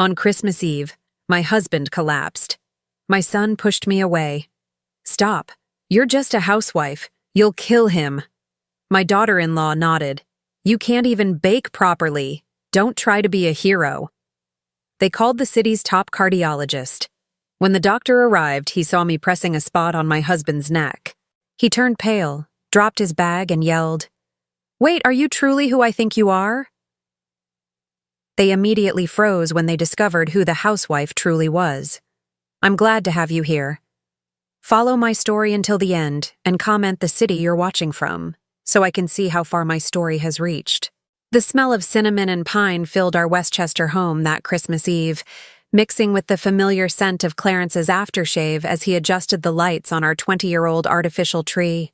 On Christmas Eve, my husband collapsed. My son pushed me away. "Stop. You're just a housewife. You'll kill him." My daughter-in-law nodded. "You can't even bake properly. Don't try to be a hero." They called the city's top cardiologist. When the doctor arrived, he saw me pressing a spot on my husband's neck. He turned pale, dropped his bag, and yelled, "Wait, are you truly who I think you are?" They immediately froze when they discovered who the housewife truly was. I'm glad to have you here. Follow my story until the end and comment the city you're watching from, so I can see how far my story has reached. The smell of cinnamon and pine filled our Westchester home that Christmas Eve, mixing with the familiar scent of Clarence's aftershave as he adjusted the lights on our 20-year-old artificial tree.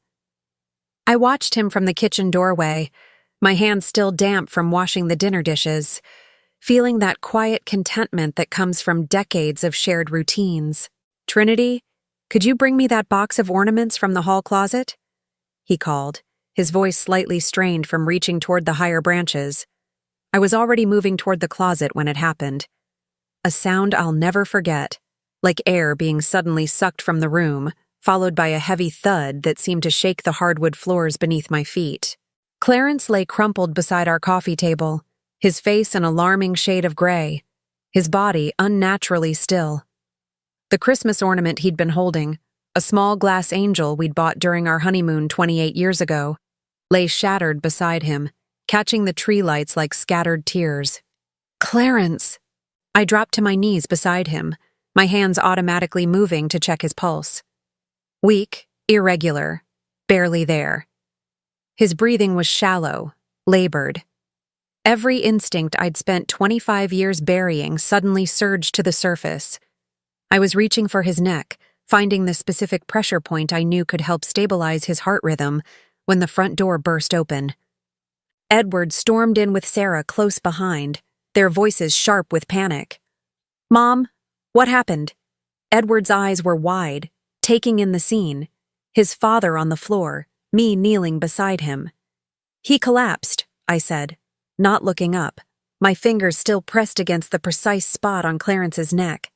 I watched him from the kitchen doorway, my hands still damp from washing the dinner dishes, feeling that quiet contentment that comes from decades of shared routines. "Trinity, could you bring me that box of ornaments from the hall closet?" he called, his voice slightly strained from reaching toward the higher branches. I was already moving toward the closet when it happened. A sound I'll never forget, like air being suddenly sucked from the room, followed by a heavy thud that seemed to shake the hardwood floors beneath my feet. Clarence lay crumpled beside our coffee table, his face an alarming shade of gray, his body unnaturally still. The Christmas ornament he'd been holding, a small glass angel we'd bought during our honeymoon 28 years ago, lay shattered beside him, catching the tree lights like scattered tears. "Clarence!" I dropped to my knees beside him, my hands automatically moving to check his pulse. Weak, irregular, barely there. His breathing was shallow, labored. Every instinct I'd spent 25 years burying suddenly surged to the surface. I was reaching for his neck, finding the specific pressure point I knew could help stabilize his heart rhythm, when the front door burst open. Edward stormed in with Sarah close behind, their voices sharp with panic. "Mom, what happened?" Edward's eyes were wide, taking in the scene, his father on the floor, me kneeling beside him. "He collapsed," I said, not looking up, my fingers still pressed against the precise spot on Clarence's neck.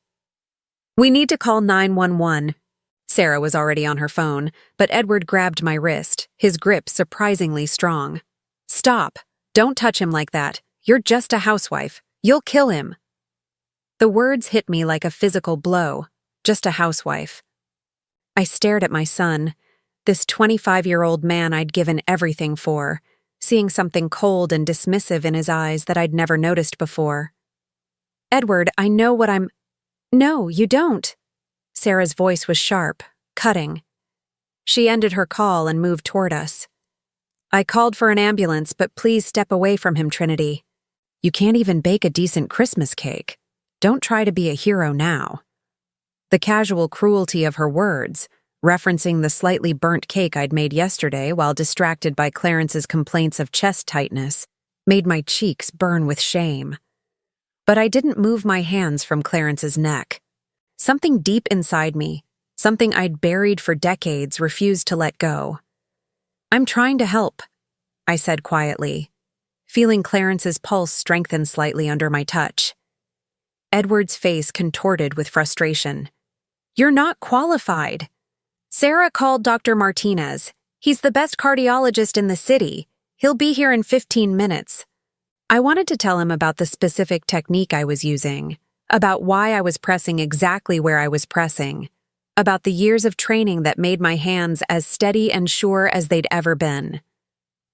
"We need to call 911. Sarah was already on her phone, but Edward grabbed my wrist, his grip surprisingly strong. "Stop! Don't touch him like that. You're just a housewife. You'll kill him." The words hit me like a physical blow. Just a housewife. I stared at my son, this 25-year-old man I'd given everything for, seeing something cold and dismissive in his eyes that I'd never noticed before. "Edward, I know what I'm—" "No, you don't." Sarah's voice was sharp, cutting. She ended her call and moved toward us. "I called for an ambulance, but please step away from him, Trinity. You can't even bake a decent Christmas cake. Don't try to be a hero now." The casual cruelty of her words, referencing the slightly burnt cake I'd made yesterday while distracted by Clarence's complaints of chest tightness, made my cheeks burn with shame. But I didn't move my hands from Clarence's neck. Something deep inside me, something I'd buried for decades, refused to let go. "I'm trying to help," I said quietly, feeling Clarence's pulse strengthen slightly under my touch. Edward's face contorted with frustration. "You're not qualified. Sarah called Dr. Martinez. He's the best cardiologist in the city. He'll be here in 15 minutes. I wanted to tell him about the specific technique I was using, about why I was pressing exactly where I was pressing, about the years of training that made my hands as steady and sure as they'd ever been.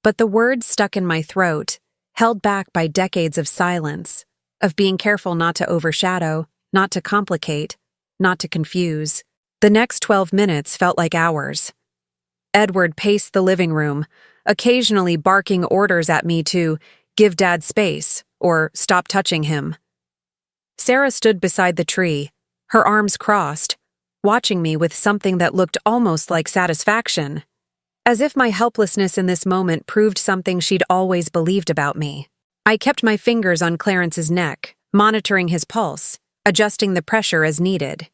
But the words stuck in my throat, held back by decades of silence, of being careful not to overshadow, not to complicate, not to confuse. The next 12 minutes felt like hours. Edward paced the living room, occasionally barking orders at me to give Dad space or stop touching him. Sarah stood beside the tree, her arms crossed, watching me with something that looked almost like satisfaction, as if my helplessness in this moment proved something she'd always believed about me. I kept my fingers on Clarence's neck, monitoring his pulse, adjusting the pressure as needed.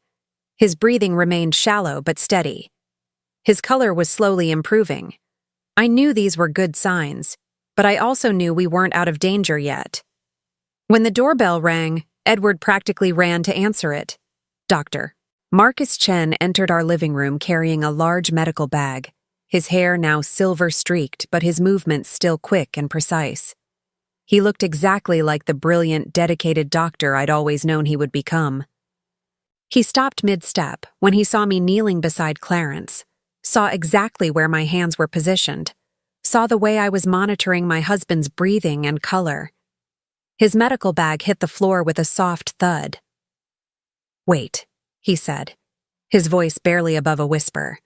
His breathing remained shallow but steady. His color was slowly improving. I knew these were good signs, but I also knew we weren't out of danger yet. When the doorbell rang, Edward practically ran to answer it. Doctor. Marcus Chen entered our living room carrying a large medical bag, his hair now silver-streaked but his movements still quick and precise. He looked exactly like the brilliant, dedicated doctor I'd always known he would become. He stopped mid-step when he saw me kneeling beside Clarence, saw exactly where my hands were positioned, saw the way I was monitoring my husband's breathing and color. His medical bag hit the floor with a soft thud. "Wait," he said, his voice barely above a whisper.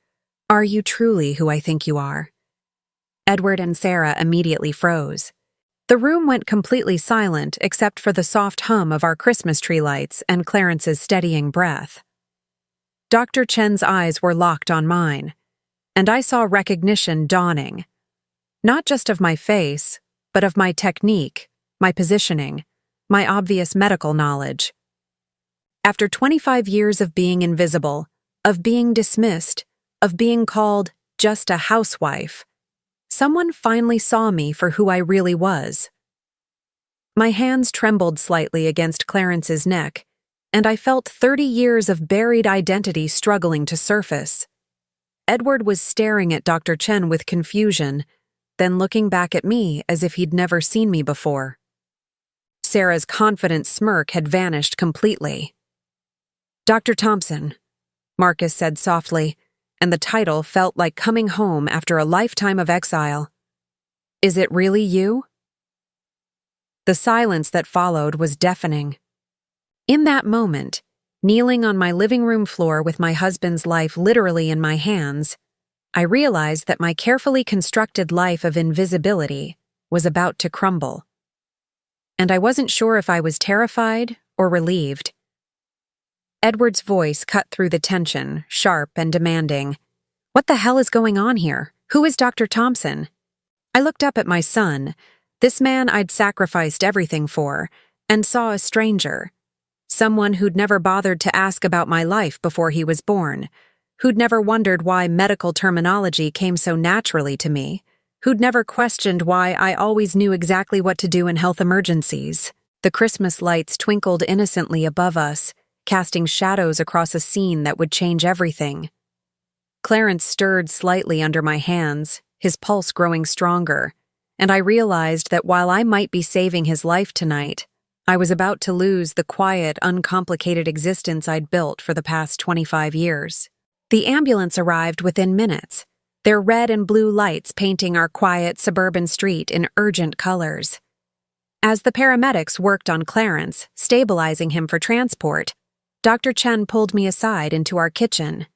"Are you truly who I think you are?" Edward and Sarah immediately froze. The room went completely silent except for the soft hum of our Christmas tree lights and Clarence's steadying breath. Dr. Chen's eyes were locked on mine, and I saw recognition dawning. Not just of my face, but of my technique, my positioning, my obvious medical knowledge. After 25 years of being invisible, of being dismissed, of being called just a housewife, someone finally saw me for who I really was. My hands trembled slightly against Clarence's neck, and I felt 30 years of buried identity struggling to surface. Edward was staring at Dr. Chen with confusion, then looking back at me as if he'd never seen me before. Sarah's confident smirk had vanished completely. "Dr. Thompson," Marcus said softly, and the title felt like coming home after a lifetime of exile. "Is it really you?" The silence that followed was deafening. In that moment, kneeling on my living room floor with my husband's life literally in my hands, I realized that my carefully constructed life of invisibility was about to crumble. And I wasn't sure if I was terrified or relieved. Edward's voice cut through the tension, sharp and demanding. "What the hell is going on here? Who is Dr. Thompson?" I looked up at my son, this man I'd sacrificed everything for, and saw a stranger. Someone who'd never bothered to ask about my life before he was born, who'd never wondered why medical terminology came so naturally to me, who'd never questioned why I always knew exactly what to do in health emergencies. The Christmas lights twinkled innocently above us, casting shadows across a scene that would change everything. Clarence stirred slightly under my hands, his pulse growing stronger, and I realized that while I might be saving his life tonight, I was about to lose the quiet, uncomplicated existence I'd built for the past 25 years. The ambulance arrived within minutes, their red and blue lights painting our quiet suburban street in urgent colors. As the paramedics worked on Clarence, stabilizing him for transport, Dr. Chen pulled me aside into our kitchen.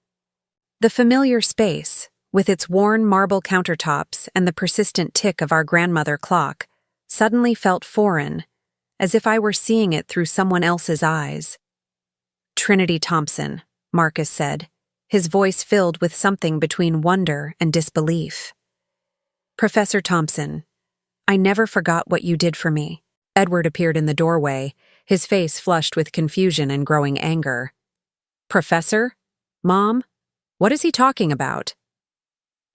The familiar space, with its worn marble countertops and the persistent tick of our grandmother clock, suddenly felt foreign, as if I were seeing it through someone else's eyes. "Trinity Thompson," Marcus said, his voice filled with something between wonder and disbelief. "Professor Thompson, I never forgot what you did for me." Edward appeared in the doorway, his face flushed with confusion and growing anger. "Professor? Mom? What is he talking about?"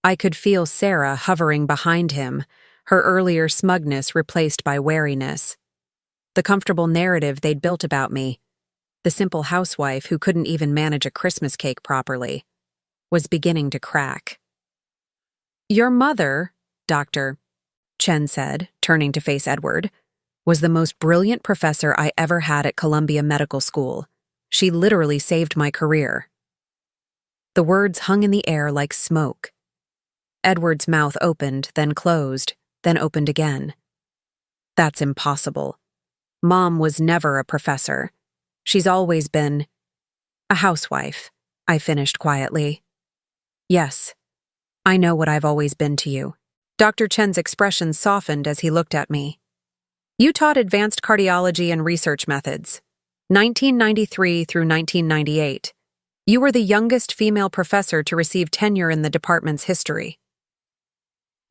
I could feel Sarah hovering behind him, her earlier smugness replaced by wariness. The comfortable narrative they'd built about me, the simple housewife who couldn't even manage a Christmas cake properly, was beginning to crack. "Your mother, Dr. Chen said, turning to face Edward, was the most brilliant professor I ever had at Columbia Medical School. She literally saved my career." The words hung in the air like smoke. Edward's mouth opened, then closed, then opened again. "That's impossible. Mom was never a professor. She's always been a housewife," I finished quietly. "Yes, I know what I've always been to you." Dr. Chen's expression softened as he looked at me. "You taught advanced cardiology and research methods, 1993 through 1998. You were the youngest female professor to receive tenure in the department's history."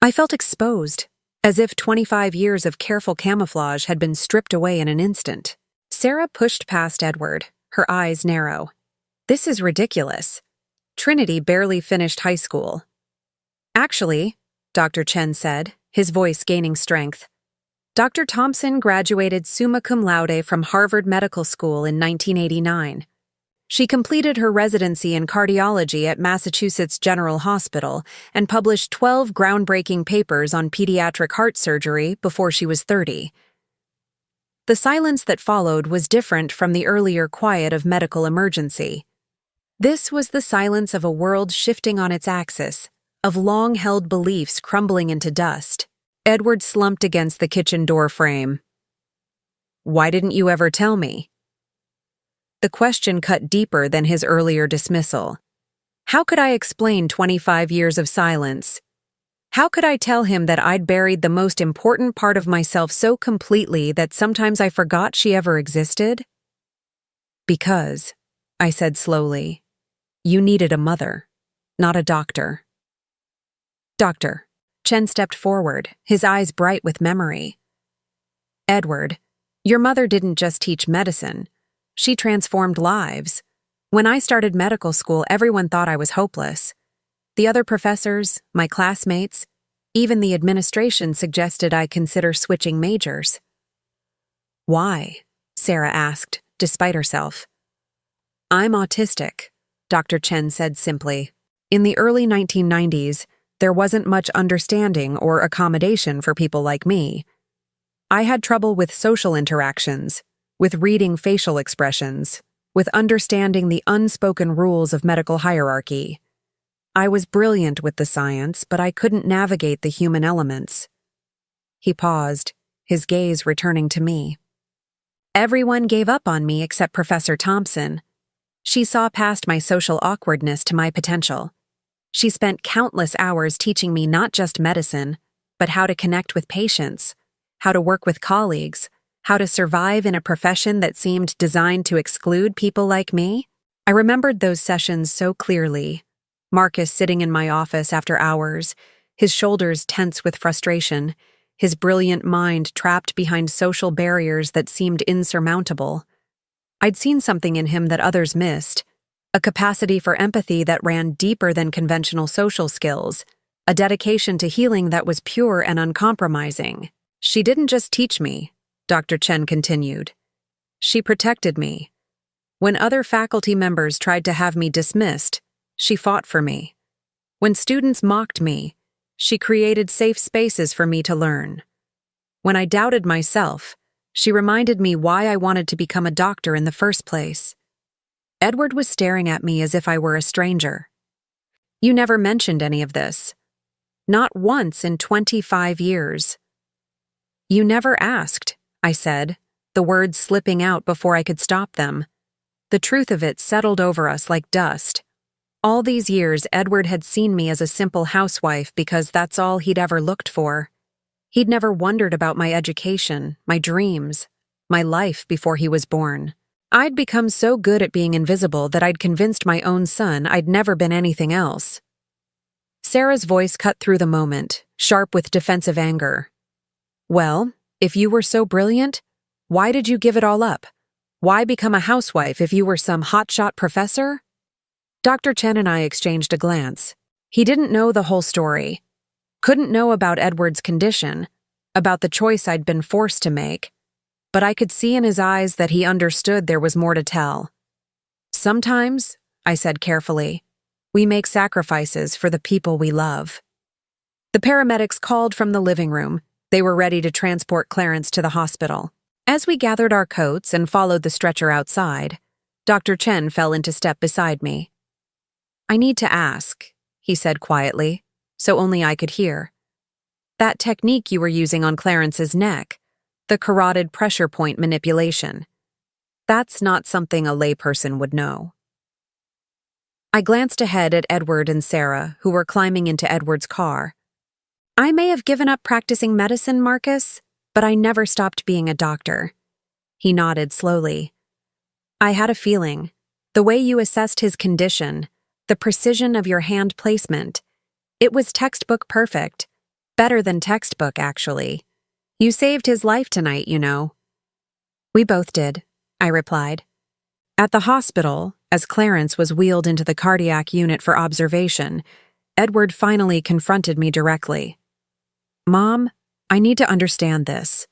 I felt exposed, as if 25 years of careful camouflage had been stripped away in an instant. Sarah pushed past Edward, her eyes narrow. "This is ridiculous. Trinity barely finished high school." "Actually," Dr. Chen said, his voice gaining strength, Dr. Thompson graduated summa cum laude from Harvard Medical School in 1989. She completed her residency in cardiology at Massachusetts General Hospital and published 12 groundbreaking papers on pediatric heart surgery before she was 30. The silence that followed was different from the earlier quiet of medical emergency. This was the silence of a world shifting on its axis, of long-held beliefs crumbling into dust. Edward slumped against the kitchen door frame. "Why didn't you ever tell me?" The question cut deeper than his earlier dismissal. How could I explain 25 years of silence? How could I tell him that I'd buried the most important part of myself so completely that sometimes I forgot she ever existed? "Because," I said slowly, "you needed a mother, not a doctor." "Doctor." Chen stepped forward, his eyes bright with memory. "Edward, your mother didn't just teach medicine. She transformed lives. When I started medical school, everyone thought I was hopeless. The other professors, my classmates, even the administration suggested I consider switching majors." "Why?" Sarah asked, despite herself. "I'm autistic," Dr. Chen said simply. "In the early 1990s, there wasn't much understanding or accommodation for people like me. I had trouble with social interactions, with reading facial expressions, with understanding the unspoken rules of medical hierarchy. I was brilliant with the science, but I couldn't navigate the human elements." He paused, his gaze returning to me. "Everyone gave up on me except Professor Thompson. She saw past my social awkwardness to my potential. She spent countless hours teaching me not just medicine, but how to connect with patients, how to work with colleagues, how to survive in a profession that seemed designed to exclude people like me." I remembered those sessions so clearly. Marcus sitting in my office after hours, his shoulders tense with frustration, his brilliant mind trapped behind social barriers that seemed insurmountable. I'd seen something in him that others missed, a capacity for empathy that ran deeper than conventional social skills, a dedication to healing that was pure and uncompromising. "She didn't just teach me," Dr. Chen continued. "She protected me. When other faculty members tried to have me dismissed, she fought for me. When students mocked me, she created safe spaces for me to learn. When I doubted myself, she reminded me why I wanted to become a doctor in the first place." Edward was staring at me as if I were a stranger. "You never mentioned any of this. Not once in 25 years. "You never asked," I said, the words slipping out before I could stop them. The truth of it settled over us like dust. All these years, Edward had seen me as a simple housewife because that's all he'd ever looked for. He'd never wondered about my education, my dreams, my life before he was born. I'd become so good at being invisible that I'd convinced my own son I'd never been anything else. Sarah's voice cut through the moment, sharp with defensive anger. "Well, if you were so brilliant, why did you give it all up? Why become a housewife if you were some hotshot professor?" Dr. Chen and I exchanged a glance. He didn't know the whole story. Couldn't know about Edward's condition, about the choice I'd been forced to make. But I could see in his eyes that he understood there was more to tell. "Sometimes," I said carefully, "we make sacrifices for the people we love." The paramedics called from the living room. They were ready to transport Clarence to the hospital. As we gathered our coats and followed the stretcher outside, Dr. Chen fell into step beside me. "I need to ask," he said quietly, so only I could hear. "That technique you were using on Clarence's neck, the carotid pressure point manipulation, that's not something a layperson would know." I glanced ahead at Edward and Sarah, who were climbing into Edward's car. "I may have given up practicing medicine, Marcus, but I never stopped being a doctor." He nodded slowly. "I had a feeling. The way you assessed his condition, the precision of your hand placement, it was textbook perfect. Better than textbook, actually. You saved his life tonight, you know." "We both did," I replied. At the hospital, as Clarence was wheeled into the cardiac unit for observation, Edward finally confronted me directly. "Mom, I need to understand this.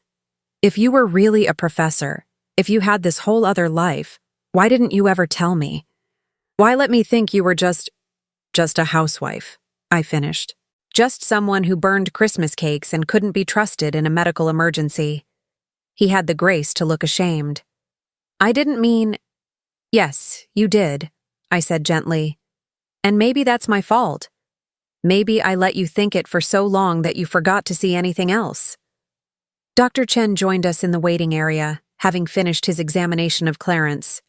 If you were really a professor, if you had this whole other life, why didn't you ever tell me? Why let me think you were just a housewife? I finished. Just someone who burned Christmas cakes and couldn't be trusted in a medical emergency. He had the grace to look ashamed. I didn't mean— Yes, you did, I said gently. And maybe that's my fault. Maybe I let you think it for so long that you forgot to see anything else. Dr. Chen joined us in the waiting area, having finished his examination of Clarence.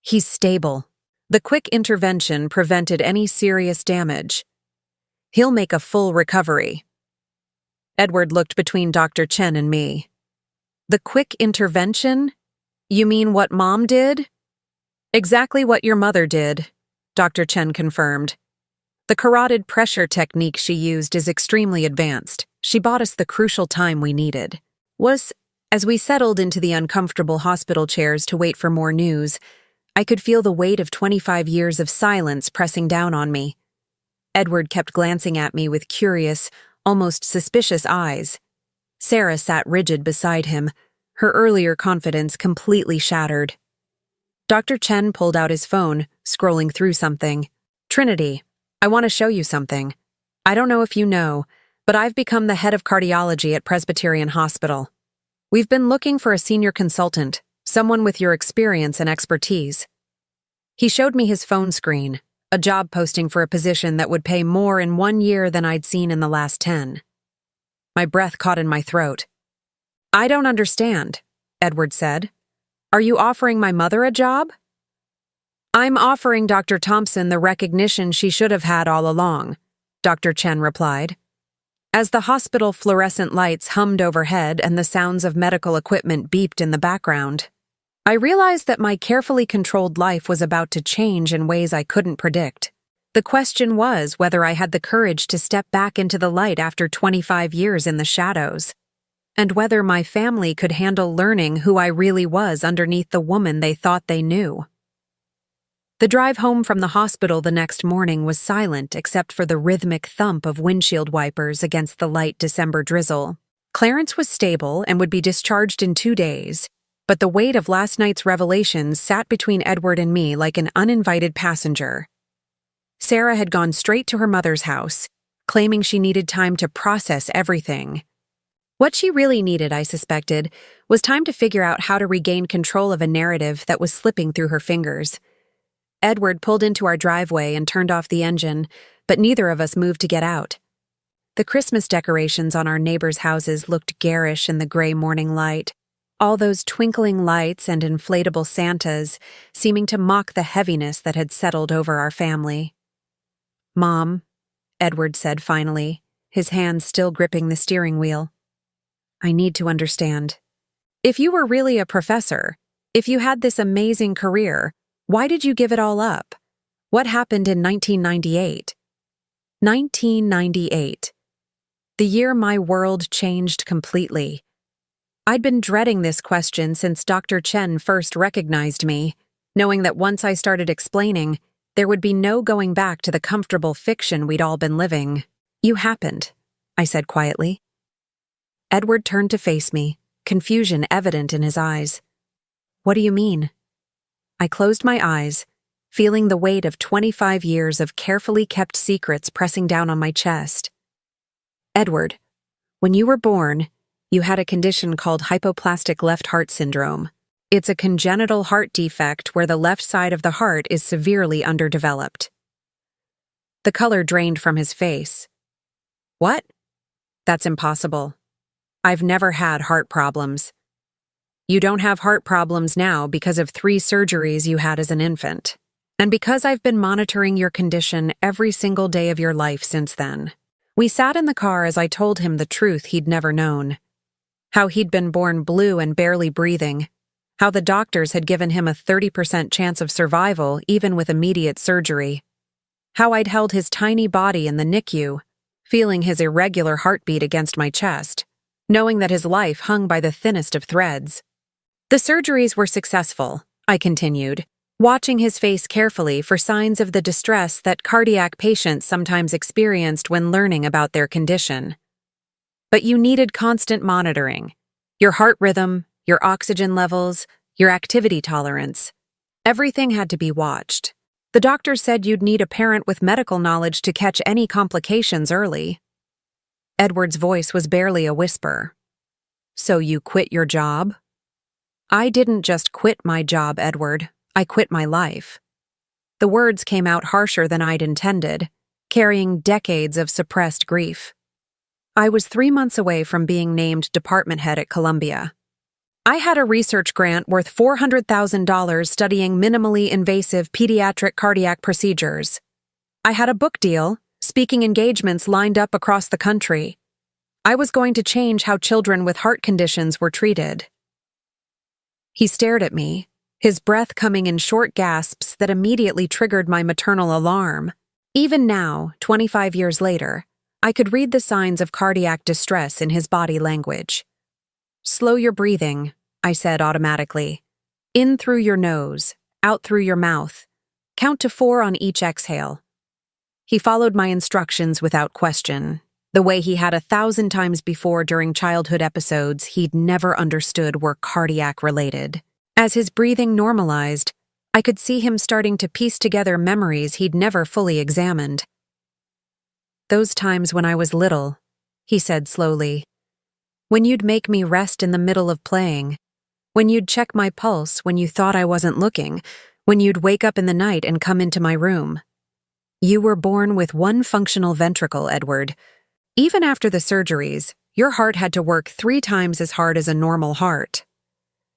He's stable. The quick intervention prevented any serious damage. He'll make a full recovery. Edward looked between Dr. Chen and me. The quick intervention? You mean what Mom did? Exactly what your mother did, Dr. Chen confirmed. The carotid pressure technique she used is extremely advanced. She bought us the crucial time we needed. As we settled into the uncomfortable hospital chairs to wait for more news, I could feel the weight of 25 years of silence pressing down on me. Edward kept glancing at me with curious, almost suspicious eyes. Sarah sat rigid beside him, her earlier confidence completely shattered. Dr. Chen pulled out his phone, scrolling through something. Trinity, I want to show you something. I don't know if you know, but I've become the head of cardiology at Presbyterian Hospital. We've been looking for a senior consultant, someone with your experience and expertise. He showed me his phone screen, a job posting for a position that would pay more in 1 year than I'd seen in the last 10. My breath caught in my throat. I don't understand, Edward said. Are you offering my mother a job? I'm offering Dr. Thompson the recognition she should have had all along, Dr. Chen replied. As the hospital fluorescent lights hummed overhead and the sounds of medical equipment beeped in the background, I realized that my carefully controlled life was about to change in ways I couldn't predict. The question was whether I had the courage to step back into the light after 25 years in the shadows, and whether my family could handle learning who I really was underneath the woman they thought they knew. The drive home from the hospital the next morning was silent except for the rhythmic thump of windshield wipers against the light December drizzle. Clarence was stable and would be discharged in 2 days, but the weight of last night's revelations sat between Edward and me like an uninvited passenger. Sarah had gone straight to her mother's house, claiming she needed time to process everything. What she really needed, I suspected, was time to figure out how to regain control of a narrative that was slipping through her fingers. Edward pulled into our driveway and turned off the engine, but neither of us moved to get out. The Christmas decorations on our neighbors' houses looked garish in the gray morning light, all those twinkling lights and inflatable Santas seeming to mock the heaviness that had settled over our family. Mom, Edward said finally, his hands still gripping the steering wheel. I need to understand. If you were really a professor, if you had this amazing career, why did you give it all up? What happened in 1998? 1998. The year my world changed completely. I'd been dreading this question since Dr. Chen first recognized me, knowing that once I started explaining, there would be no going back to the comfortable fiction we'd all been living. You happened, I said quietly. Edward turned to face me, confusion evident in his eyes. What do you mean? I closed my eyes, feeling the weight of 25 years of carefully kept secrets pressing down on my chest. Edward, when you were born, you had a condition called hypoplastic left heart syndrome. It's a congenital heart defect where the left side of the heart is severely underdeveloped. The color drained from his face. What? That's impossible. I've never had heart problems. You don't have heart problems now because of 3 surgeries you had as an infant, and because I've been monitoring your condition every single day of your life since then. We sat in the car as I told him the truth he'd never known. How he'd been born blue and barely breathing. How the doctors had given him a 30% chance of survival even with immediate surgery. How I'd held his tiny body in the NICU, feeling his irregular heartbeat against my chest, knowing that his life hung by the thinnest of threads. The surgeries were successful, I continued, watching his face carefully for signs of the distress that cardiac patients sometimes experienced when learning about their condition. But you needed constant monitoring. Your heart rhythm, your oxygen levels, your activity tolerance. Everything had to be watched. The doctor said you'd need a parent with medical knowledge to catch any complications early. Edward's voice was barely a whisper. So you quit your job? I didn't just quit my job, Edward. I quit my life. The words came out harsher than I'd intended, carrying decades of suppressed grief. I was 3 months away from being named department head at Columbia. I had a research grant worth $400,000 studying minimally invasive pediatric cardiac procedures. I had a book deal, speaking engagements lined up across the country. I was going to change how children with heart conditions were treated. He stared at me, his breath coming in short gasps that immediately triggered my maternal alarm. Even now, 25 years later, I could read the signs of cardiac distress in his body language. Slow your breathing, I said automatically. In through your nose, out through your mouth. Count to 4 on each exhale. He followed my instructions without question, the way he had 1,000 times before during childhood episodes he'd never understood were cardiac-related. As his breathing normalized, I could see him starting to piece together memories he'd never fully examined. Those times when I was little, he said slowly. When you'd make me rest in the middle of playing. When you'd check my pulse when you thought I wasn't looking. When you'd wake up in the night and come into my room. You were born with one functional ventricle, Edward. Even after the surgeries, your heart had to work 3 times as hard as a normal heart.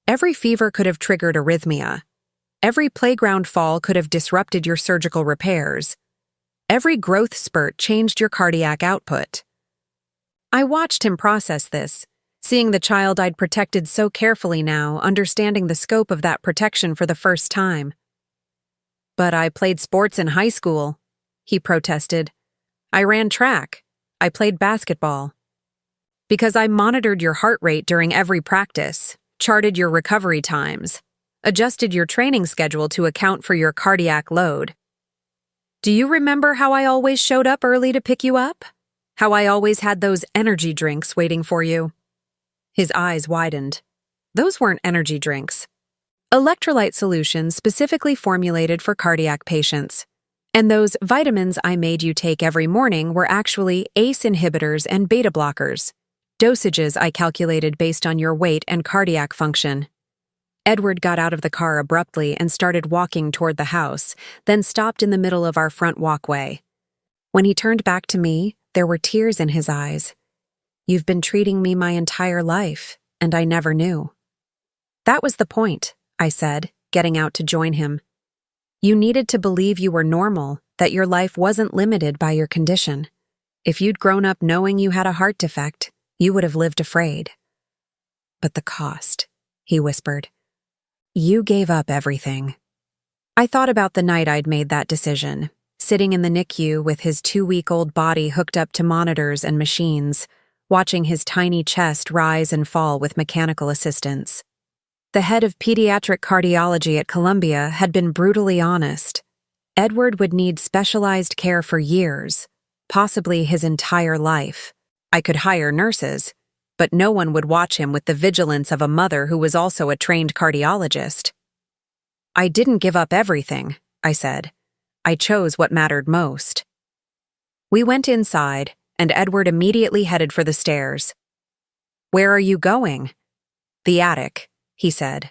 Every fever could have triggered arrhythmia. Every playground fall could have disrupted your surgical repairs. Every growth spurt changed your cardiac output. I watched him process this, seeing the child I'd protected so carefully now, understanding the scope of that protection for the first time. But I played sports in high school, he protested. I ran track. I played basketball. Because I monitored your heart rate during every practice, charted your recovery times, adjusted your training schedule to account for your cardiac load. Do you remember how I always showed up early to pick you up? How I always had those energy drinks waiting for you? His eyes widened. Those weren't energy drinks. Electrolyte solutions specifically formulated for cardiac patients. And those vitamins I made you take every morning were actually ACE inhibitors and beta blockers. Dosages I calculated based on your weight and cardiac function. Edward got out of the car abruptly and started walking toward the house, then stopped in the middle of our front walkway. When he turned back to me, there were tears in his eyes. You've been treating me my entire life, and I never knew. That was the point, I said, getting out to join him. You needed to believe you were normal, that your life wasn't limited by your condition. If you'd grown up knowing you had a heart defect, you would have lived afraid. But the cost, he whispered. You gave up everything. I thought about the night I'd made that decision, sitting in the NICU with his 2-week-old body hooked up to monitors and machines, watching his tiny chest rise and fall with mechanical assistance. The head of pediatric cardiology at Columbia had been brutally honest. Edward would need specialized care for years, possibly his entire life. I could hire nurses, but no one would watch him with the vigilance of a mother who was also a trained cardiologist. I didn't give up everything, I said. I chose what mattered most. We went inside, and Edward immediately headed for the stairs. Where are you going? The attic, he said.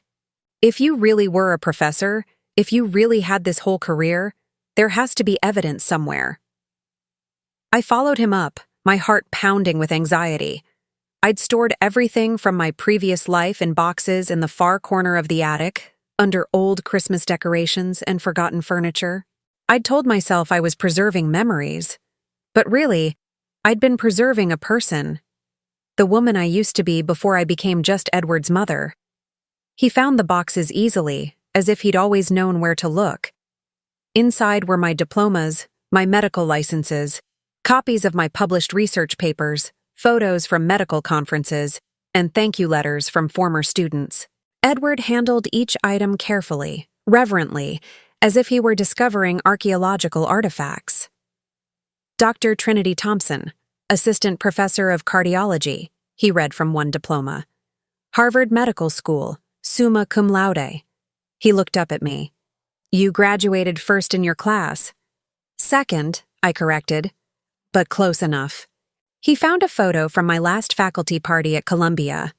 If you really were a professor, if you really had this whole career, there has to be evidence somewhere. I followed him up, my heart pounding with anxiety. I'd stored everything from my previous life in boxes in the far corner of the attic, under old Christmas decorations and forgotten furniture. I'd told myself I was preserving memories, but really, I'd been preserving a person, the woman I used to be before I became just Edward's mother. He found the boxes easily, as if he'd always known where to look. Inside were my diplomas, my medical licenses, copies of my published research papers, photos from medical conferences, and thank you letters from former students. Edward handled each item carefully, reverently, as if he were discovering archaeological artifacts. Dr. Trinity Thompson, Assistant Professor of Cardiology, he read from one diploma. Harvard Medical School, summa cum laude. He looked up at me. You graduated first in your class. Second, I corrected, but close enough. He found a photo from my last faculty party at Columbia.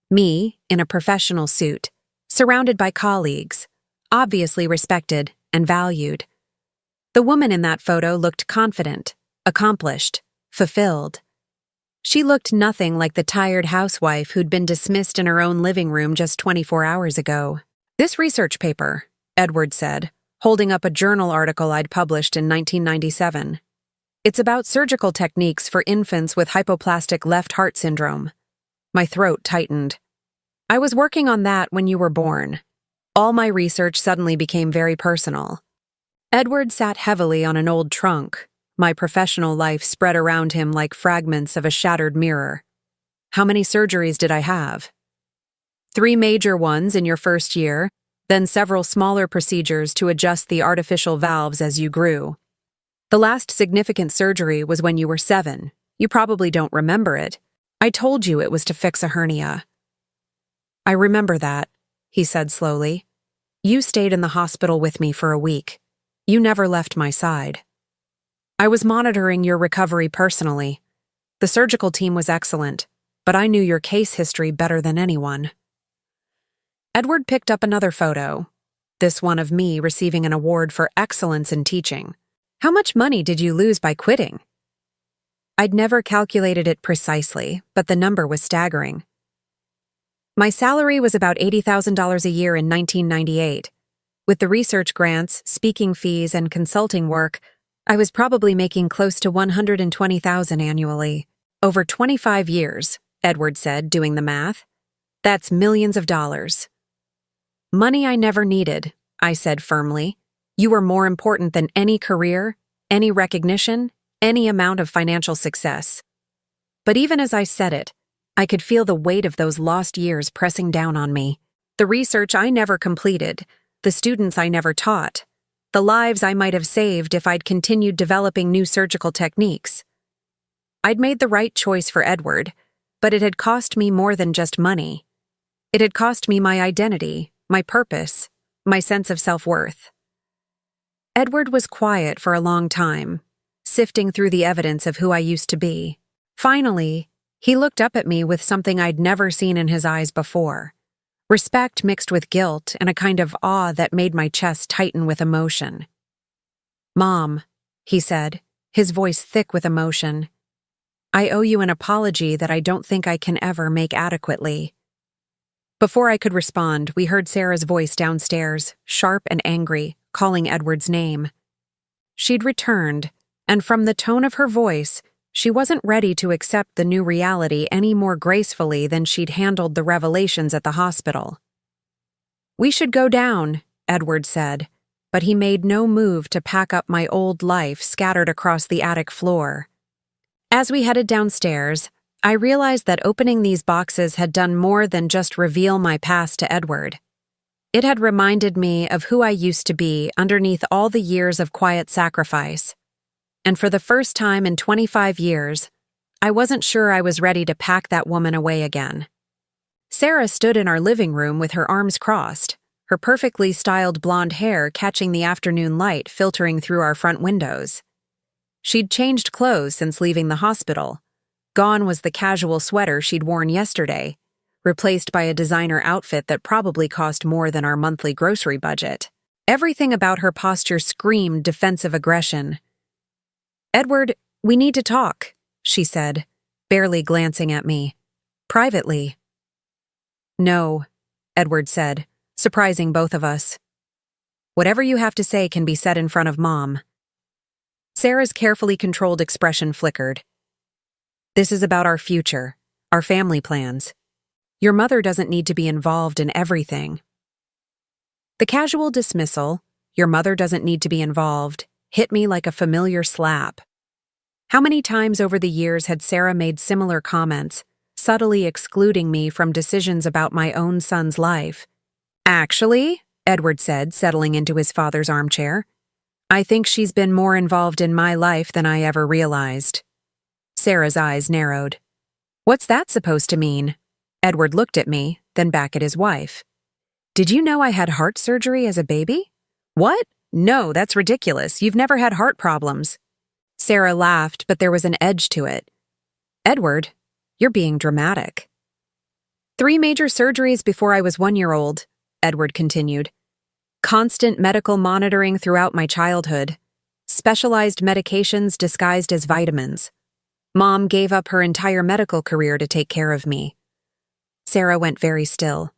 Me, in a professional suit, surrounded by colleagues, obviously respected and valued. The woman in that photo looked confident, accomplished, fulfilled. She looked nothing like the tired housewife who'd been dismissed in her own living room just 24 hours ago. This research paper, Edward said, holding up a journal article I'd published in 1997. It's about surgical techniques for infants with hypoplastic left heart syndrome. My throat tightened. I was working on that when you were born. All my research suddenly became very personal. Edward sat heavily on an old trunk, my professional life spread around him like fragments of a shattered mirror. How many surgeries did I have? 3 major ones in your first year, then several smaller procedures to adjust the artificial valves as you grew. The last significant surgery was when you were 7. You probably don't remember it. I told you it was to fix a hernia. I remember that, he said slowly. You stayed in the hospital with me for a week. You never left my side. I was monitoring your recovery personally. The surgical team was excellent, but I knew your case history better than anyone. Edward picked up another photo, this one of me receiving an award for excellence in teaching. How much money did you lose by quitting? I'd never calculated it precisely, but the number was staggering. My salary was about $80,000 a year in 1998. With the research grants, speaking fees, and consulting work, I was probably making close to $120,000 annually. Over 25 years, Edward said, doing the math. That's millions of dollars. Money I never needed, I said firmly. You were more important than any career, any recognition, any amount of financial success. But even as I said it, I could feel the weight of those lost years pressing down on me. The research I never completed, the students I never taught, the lives I might have saved if I'd continued developing new surgical techniques. I'd made the right choice for Edward, but it had cost me more than just money. It had cost me my identity, my purpose, my sense of self-worth. Edward was quiet for a long time, sifting through the evidence of who I used to be. Finally, he looked up at me with something I'd never seen in his eyes before. Respect mixed with guilt and a kind of awe that made my chest tighten with emotion. Mom, he said, his voice thick with emotion. I owe you an apology that I don't think I can ever make adequately. Before I could respond, we heard Sarah's voice downstairs, sharp and angry, calling Edward's name. She'd returned, and from the tone of her voice, she wasn't ready to accept the new reality any more gracefully than she'd handled the revelations at the hospital. We should go down, Edward said, but he made no move to pack up my old life scattered across the attic floor. As we headed downstairs, I realized that opening these boxes had done more than just reveal my past to Edward. It had reminded me of who I used to be underneath all the years of quiet sacrifice. And for the first time in 25 years, I wasn't sure I was ready to pack that woman away again. Sarah stood in our living room with her arms crossed, her perfectly styled blonde hair catching the afternoon light filtering through our front windows. She'd changed clothes since leaving the hospital. Gone was the casual sweater she'd worn yesterday, replaced by a designer outfit that probably cost more than our monthly grocery budget. Everything about her posture screamed defensive aggression. Edward, we need to talk, she said, barely glancing at me. Privately. No, Edward said, surprising both of us. Whatever you have to say can be said in front of Mom. Sarah's carefully controlled expression flickered. This is about our future, our family plans. Your mother doesn't need to be involved in everything. The casual dismissal, your mother doesn't need to be involved, hit me like a familiar slap. How many times over the years had Sarah made similar comments, subtly excluding me from decisions about my own son's life? Actually, Edward said, settling into his father's armchair, I think she's been more involved in my life than I ever realized. Sarah's eyes narrowed. What's that supposed to mean? Edward looked at me, then back at his wife. Did you know I had heart surgery as a baby? What? No, that's ridiculous. You've never had heart problems. Sarah laughed, but there was an edge to it. Edward, you're being dramatic. 3 major surgeries before I was 1 year old, Edward continued. Constant medical monitoring throughout my childhood. Specialized medications disguised as vitamins. Mom gave up her entire medical career to take care of me. Sarah went very still.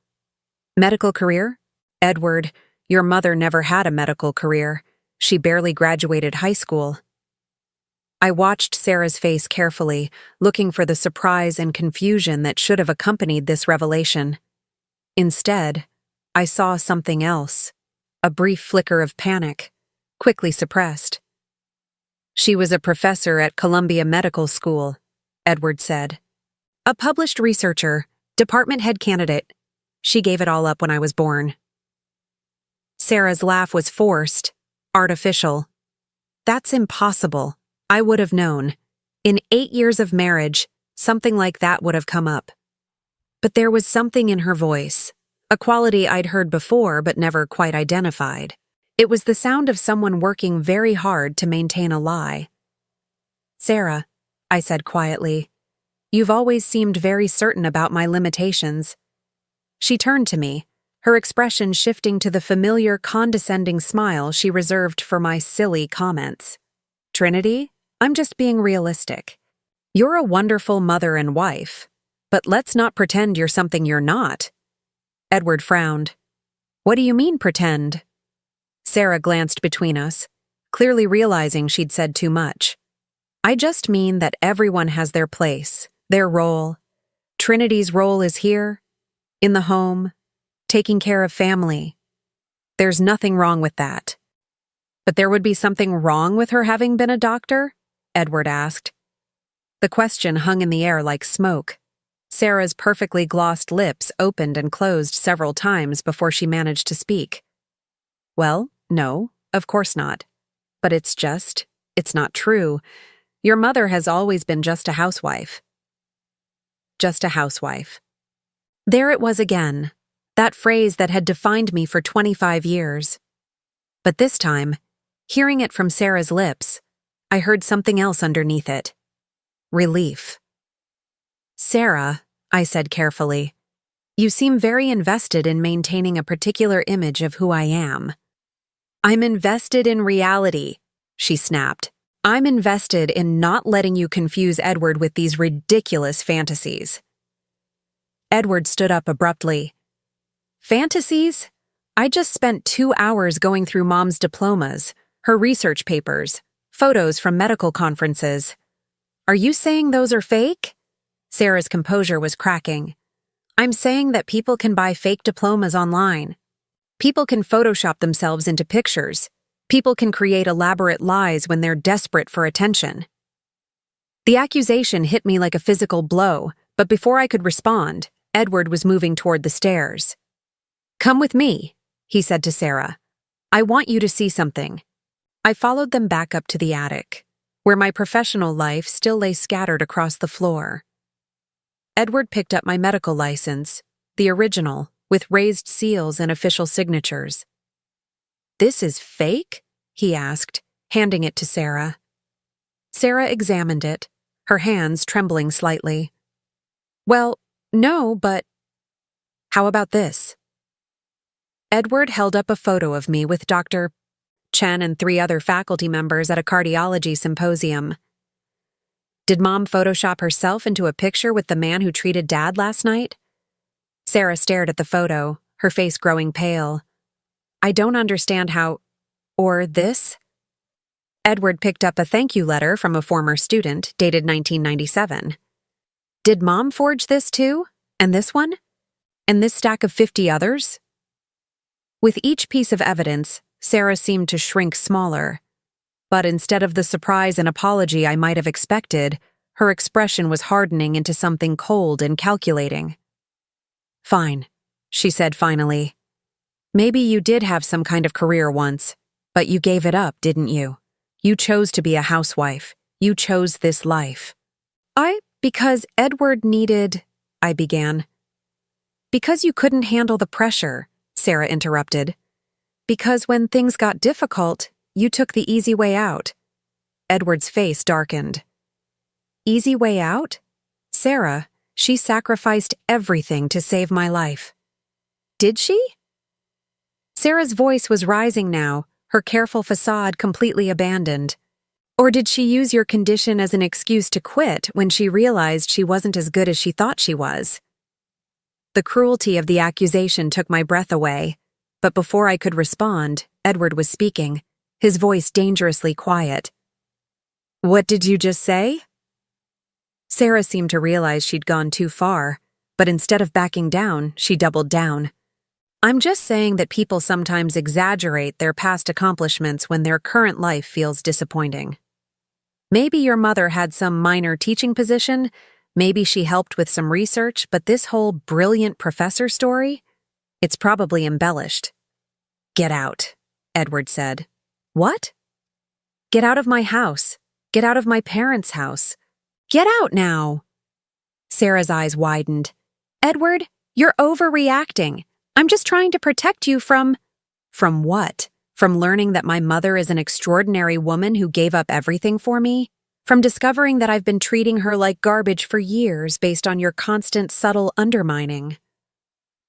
Medical career? Edward, your mother never had a medical career. She barely graduated high school. I watched Sarah's face carefully, looking for the surprise and confusion that should have accompanied this revelation. Instead, I saw something else, a brief flicker of panic, quickly suppressed. She was a professor at Columbia Medical School, Edward said. A published researcher, department head candidate. She gave it all up when I was born. Sarah's laugh was forced, artificial. That's impossible. I would have known. In 8 years of marriage, something like that would have come up. But there was something in her voice, a quality I'd heard before but never quite identified. It was the sound of someone working very hard to maintain a lie. Sarah, I said quietly, you've always seemed very certain about my limitations. She turned to me, her expression shifting to the familiar condescending smile she reserved for my silly comments. Trinity, I'm just being realistic. You're a wonderful mother and wife, but let's not pretend you're something you're not. Edward frowned. What do you mean, pretend? Sarah glanced between us, clearly realizing she'd said too much. I just mean that everyone has their place, their role. Trinity's role is here, in the home, taking care of family. There's nothing wrong with that. But there would be something wrong with her having been a doctor? Edward asked. The question hung in the air like smoke. Sarah's perfectly glossed lips opened and closed several times before she managed to speak. Well, no, of course not. But it's not true. Your mother has always been just a housewife. Just a housewife. There it was again, that phrase that had defined me for 25 years. But this time, hearing it from Sarah's lips, I heard something else underneath it. Relief. Sarah, I said carefully, you seem very invested in maintaining a particular image of who I am. I'm invested in reality, she snapped. I'm invested in not letting you confuse Edward with these ridiculous fantasies. Edward stood up abruptly. Fantasies? I just spent 2 hours going through Mom's diplomas, her research papers, photos from medical conferences. Are you saying those are fake? Sarah's composure was cracking. I'm saying that people can buy fake diplomas online. People can Photoshop themselves into pictures. People can create elaborate lies when they're desperate for attention. The accusation hit me like a physical blow, but before I could respond, Edward was moving toward the stairs. Come with me, he said to Sarah. I want you to see something. I followed them back up to the attic, where my professional life still lay scattered across the floor. Edward picked up my medical license, the original, with raised seals and official signatures. This is fake? He asked, handing it to Sarah. Sarah examined it, her hands trembling slightly. Well, no, but how about this? Edward held up a photo of me with Dr. Chen and 3 other faculty members at a cardiology symposium. Did Mom Photoshop herself into a picture with the man who treated Dad last night? Sarah stared at the photo, her face growing pale. I don't understand how... Or this? Edward picked up a thank you letter from a former student, dated 1997. Did Mom forge this too? And this one? And this stack of 50 others? With each piece of evidence, Sarah seemed to shrink smaller. But instead of the surprise and apology I might have expected, her expression was hardening into something cold and calculating. Fine, she said finally. Maybe you did have some kind of career once, but you gave it up, didn't you? You chose to be a housewife. You chose this life. Because Edward needed... I began. Because you couldn't handle the pressure, Sarah interrupted. Because when things got difficult, you took the easy way out. Edward's face darkened. Easy way out? Sarah, she sacrificed everything to save my life. Did she? Sarah's voice was rising now, her careful facade completely abandoned. Or did she use your condition as an excuse to quit when she realized she wasn't as good as she thought she was? The cruelty of the accusation took my breath away, but before I could respond, Edward was speaking, his voice dangerously quiet. What did you just say? Sarah seemed to realize she'd gone too far, but instead of backing down, she doubled down. I'm just saying that people sometimes exaggerate their past accomplishments when their current life feels disappointing. Maybe your mother had some minor teaching position, maybe she helped with some research, but this whole brilliant professor story? It's probably embellished. Get out, Edward said. What? Get out of my house. Get out of my parents' house. Get out now. Sarah's eyes widened. Edward, you're overreacting. I'm just trying to protect you from… From what? From learning that my mother is an extraordinary woman who gave up everything for me? From discovering that I've been treating her like garbage for years based on your constant subtle undermining?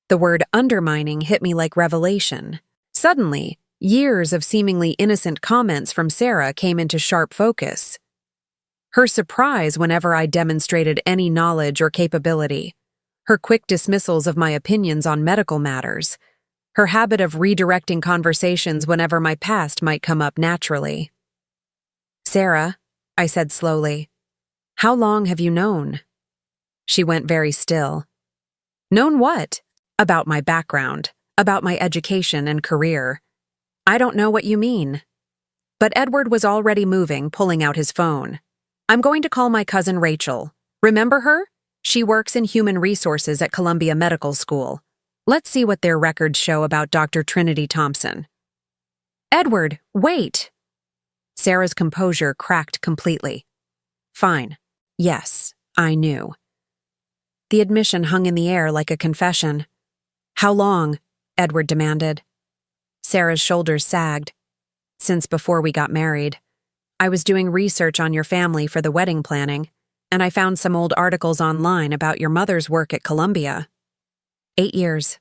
The word undermining hit me like revelation. Suddenly, years of seemingly innocent comments from Sarah came into sharp focus. Her surprise whenever I demonstrated any knowledge or capability, her quick dismissals of my opinions on medical matters, her habit of redirecting conversations whenever my past might come up naturally. Sarah, I said slowly, how long have you known? She went very still. Known what? About my background, about my education and career. I don't know what you mean. But Edward was already moving, pulling out his phone. I'm going to call my cousin Rachel. Remember her? She works in human resources at Columbia Medical School. Let's see what their records show about Dr. Trinity Thompson. Edward, wait! Sarah's composure cracked completely. Fine. Yes, I knew. The admission hung in the air like a confession. How long? Edward demanded. Sarah's shoulders sagged. Since before we got married. I was doing research on your family for the wedding planning, and I found some old articles online about your mother's work at Columbia. 8 years.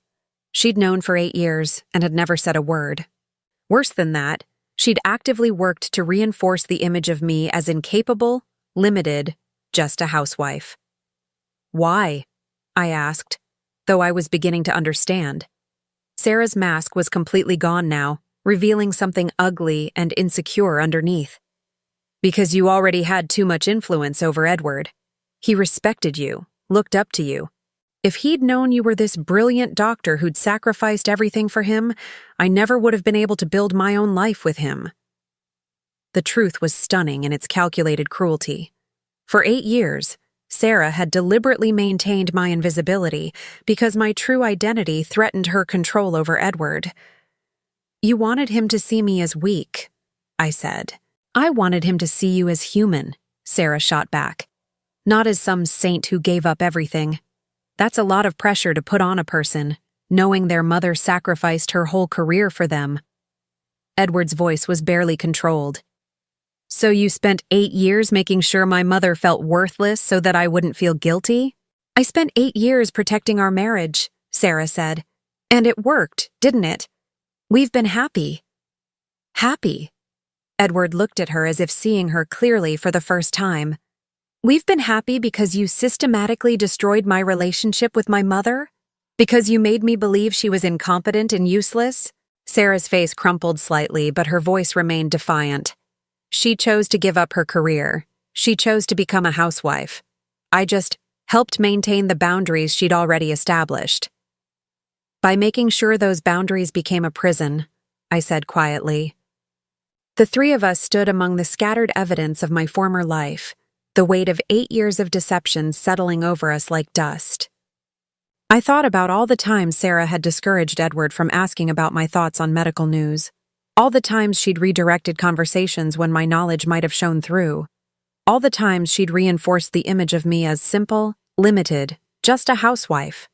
She'd known for 8 years and had never said a word. Worse than that, she'd actively worked to reinforce the image of me as incapable, limited, just a housewife. Why? I asked, though I was beginning to understand. Sarah's mask was completely gone now, revealing something ugly and insecure underneath. Because you already had too much influence over Edward. He respected you, looked up to you. If he'd known you were this brilliant doctor who'd sacrificed everything for him, I never would have been able to build my own life with him. The truth was stunning in its calculated cruelty. For 8 years, Sarah had deliberately maintained my invisibility because my true identity threatened her control over Edward. You wanted him to see me as weak, I said. I wanted him to see you as human, Sarah shot back. Not as some saint who gave up everything. That's a lot of pressure to put on a person, knowing their mother sacrificed her whole career for them. Edward's voice was barely controlled. So you spent 8 years making sure my mother felt worthless so that I wouldn't feel guilty? I spent 8 years protecting our marriage, Sarah said. And it worked, didn't it? We've been happy. Happy? Edward looked at her as if seeing her clearly for the first time. We've been happy because you systematically destroyed my relationship with my mother? Because you made me believe she was incompetent and useless? Sarah's face crumpled slightly, but her voice remained defiant. She chose to give up her career. She chose to become a housewife. I just helped maintain the boundaries she'd already established. By making sure those boundaries became a prison, I said quietly. The three of us stood among the scattered evidence of my former life, the weight of 8 years of deception settling over us like dust. I thought about all the times Sarah had discouraged Edward from asking about my thoughts on medical news, all the times she'd redirected conversations when my knowledge might have shone through, all the times she'd reinforced the image of me as simple, limited, just a housewife.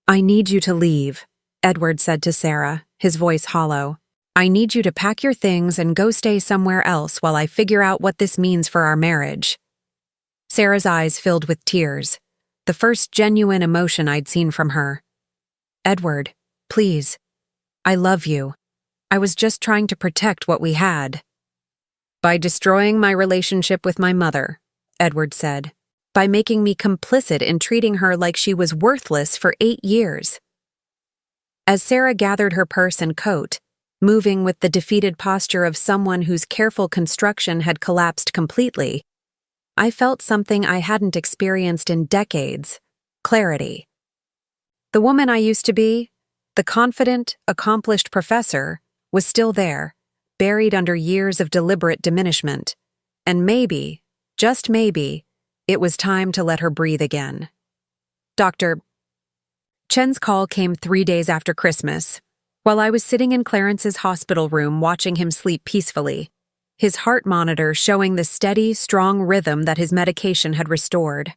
I need you to leave, Edward said to Sarah, his voice hollow. I need you to pack your things and go stay somewhere else while I figure out what this means for our marriage. Sarah's eyes filled with tears, the first genuine emotion I'd seen from her. Edward, please. I love you. I was just trying to protect what we had. By destroying my relationship with my mother, Edward said. By making me complicit in treating her like she was worthless for 8 years. As Sarah gathered her purse and coat, moving with the defeated posture of someone whose careful construction had collapsed completely, I felt something I hadn't experienced in decades: clarity. The woman I used to be, the confident, accomplished professor, was still there, buried under years of deliberate diminishment, and maybe, just maybe, it was time to let her breathe again. Dr. Chen's call came 3 days after Christmas, while I was sitting in Clarence's hospital room watching him sleep peacefully, his heart monitor showing the steady, strong rhythm that his medication had restored.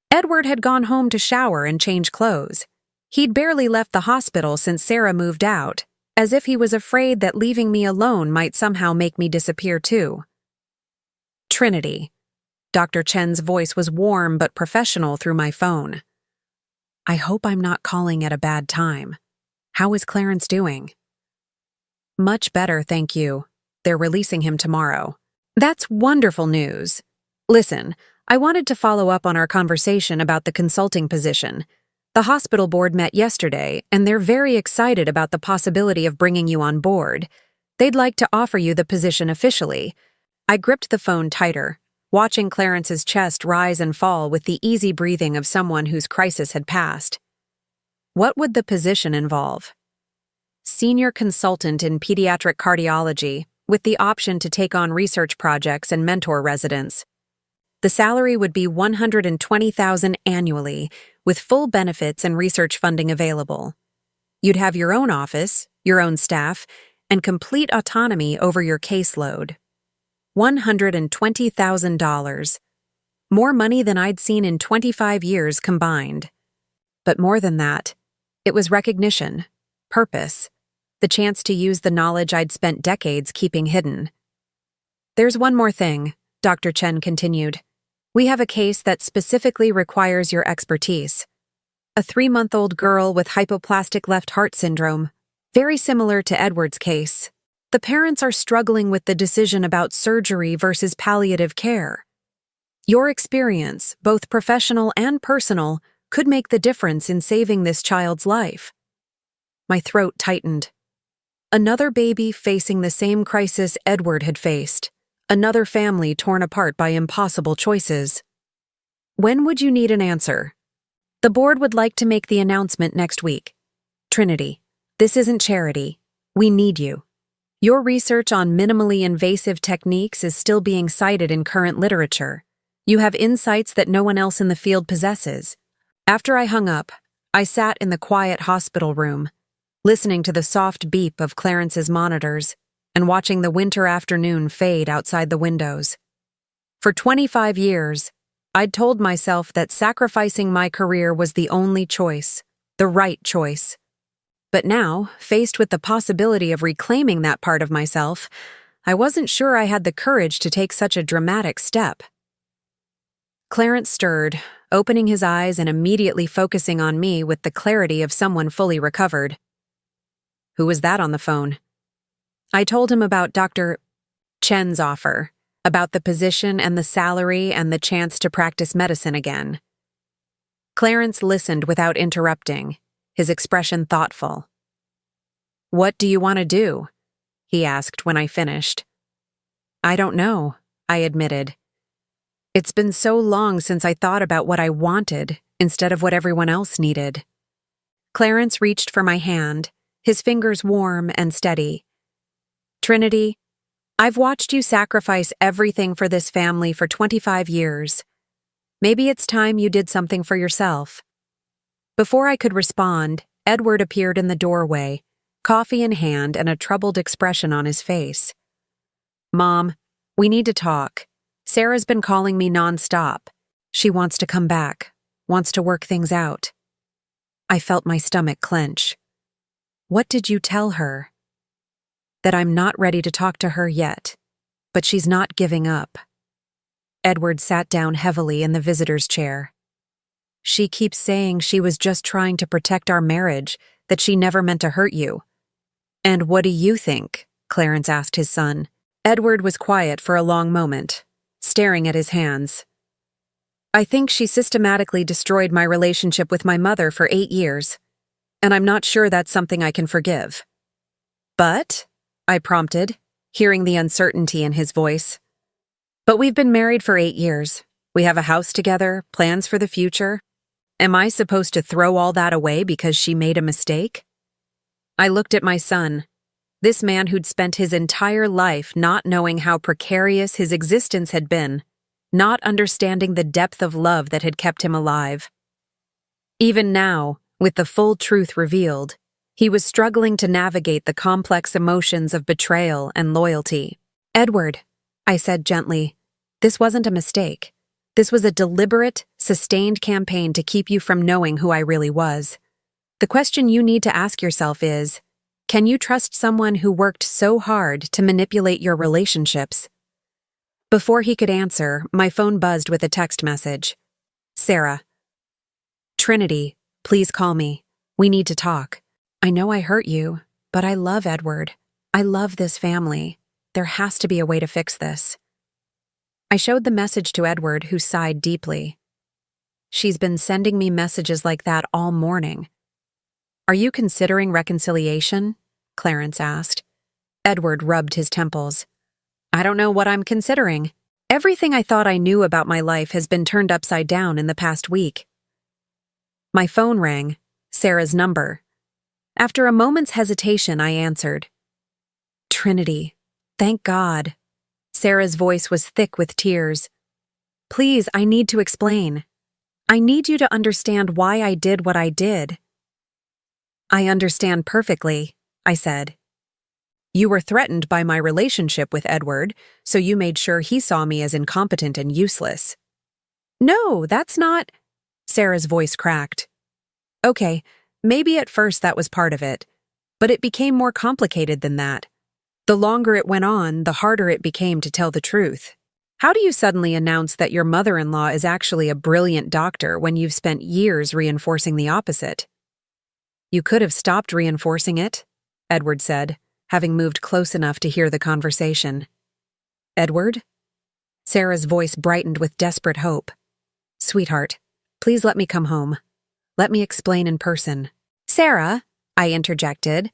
Edward had gone home to shower and change clothes. He'd barely left the hospital since Sarah moved out, as if he was afraid that leaving me alone might somehow make me disappear too. Trinity. Dr. Chen's voice was warm but professional through my phone. I hope I'm not calling at a bad time. How is Clarence doing? Much better, thank you. They're releasing him tomorrow. That's wonderful news. Listen, I wanted to follow up on our conversation about the consulting position. The hospital board met yesterday, and they're very excited about the possibility of bringing you on board. They'd like to offer you the position officially. I gripped the phone tighter, watching Clarence's chest rise and fall with the easy breathing of someone whose crisis had passed. What would the position involve? Senior consultant in pediatric cardiology, with the option to take on research projects and mentor residents. The salary would be $120,000 annually, with full benefits and research funding available. You'd have your own office, your own staff, and complete autonomy over your caseload. $120,000. More money than I'd seen in 25 years combined. But more than that, it was recognition, purpose, the chance to use the knowledge I'd spent decades keeping hidden. There's one more thing, Dr. Chen continued. We have a case that specifically requires your expertise. A 3-month-old girl with hypoplastic left heart syndrome, very similar to Edward's case. The parents are struggling with the decision about surgery versus palliative care. Your experience, both professional and personal, could make the difference in saving this child's life. My throat tightened. Another baby facing the same crisis Edward had faced. Another family torn apart by impossible choices. When would you need an answer? The board would like to make the announcement next week. Trinity, this isn't charity. We need you. Your research on minimally invasive techniques is still being cited in current literature. You have insights that no one else in the field possesses. After I hung up, I sat in the quiet hospital room, listening to the soft beep of Clarence's monitors and watching the winter afternoon fade outside the windows. For 25 years, I'd told myself that sacrificing my career was the only choice, the right choice. But now, faced with the possibility of reclaiming that part of myself, I wasn't sure I had the courage to take such a dramatic step. Clarence stirred, opening his eyes and immediately focusing on me with the clarity of someone fully recovered. Who was that on the phone? I told him about Dr. Chen's offer, about the position and the salary and the chance to practice medicine again. Clarence listened without interrupting, his expression thoughtful. What do you want to do? He asked when I finished. I don't know, I admitted. It's been so long since I thought about what I wanted instead of what everyone else needed. Clarence reached for my hand, his fingers warm and steady. Trinity, I've watched you sacrifice everything for this family for 25 years. Maybe it's time you did something for yourself. Before I could respond, Edward appeared in the doorway, coffee in hand and a troubled expression on his face. Mom, we need to talk. Sarah's been calling me nonstop. She wants to come back, wants to work things out. I felt my stomach clench. What did you tell her? That I'm not ready to talk to her yet, but she's not giving up. Edward sat down heavily in the visitor's chair. She keeps saying she was just trying to protect our marriage, that she never meant to hurt you. And what do you think? Clarence asked his son. Edward was quiet for a long moment, staring at his hands. I think she systematically destroyed my relationship with my mother for 8 years, and I'm not sure that's something I can forgive. But, I prompted, hearing the uncertainty in his voice. But we've been married for 8 years. We have a house together, plans for the future. Am I supposed to throw all that away because she made a mistake? I looked at my son, this man who'd spent his entire life not knowing how precarious his existence had been, not understanding the depth of love that had kept him alive. Even now, with the full truth revealed, he was struggling to navigate the complex emotions of betrayal and loyalty. Edward, I said gently, this wasn't a mistake. This was a deliberate, sustained campaign to keep you from knowing who I really was. The question you need to ask yourself is, can you trust someone who worked so hard to manipulate your relationships? Before he could answer, my phone buzzed with a text message. Sarah. Trinity, please call me. We need to talk. I know I hurt you, but I love Edward. I love this family. There has to be a way to fix this. I showed the message to Edward, who sighed deeply. She's been sending me messages like that all morning. Are you considering reconciliation? Clarence asked. Edward rubbed his temples. I don't know what I'm considering. Everything I thought I knew about my life has been turned upside down in the past week. My phone rang, Sarah's number. After a moment's hesitation, I answered. Trinity, thank God. Sarah's voice was thick with tears. Please, I need to explain. I need you to understand why I did what I did. I understand perfectly, I said. You were threatened by my relationship with Edward, so you made sure he saw me as incompetent and useless. No, that's not... Sarah's voice cracked. Okay, maybe at first that was part of it, but it became more complicated than that. The longer it went on, the harder it became to tell the truth. How do you suddenly announce that your mother-in-law is actually a brilliant doctor when you've spent years reinforcing the opposite? You could have stopped reinforcing it, Edward said, having moved close enough to hear the conversation. Edward? Sarah's voice brightened with desperate hope. Sweetheart, please let me come home. Let me explain in person. Sarah, I interjected,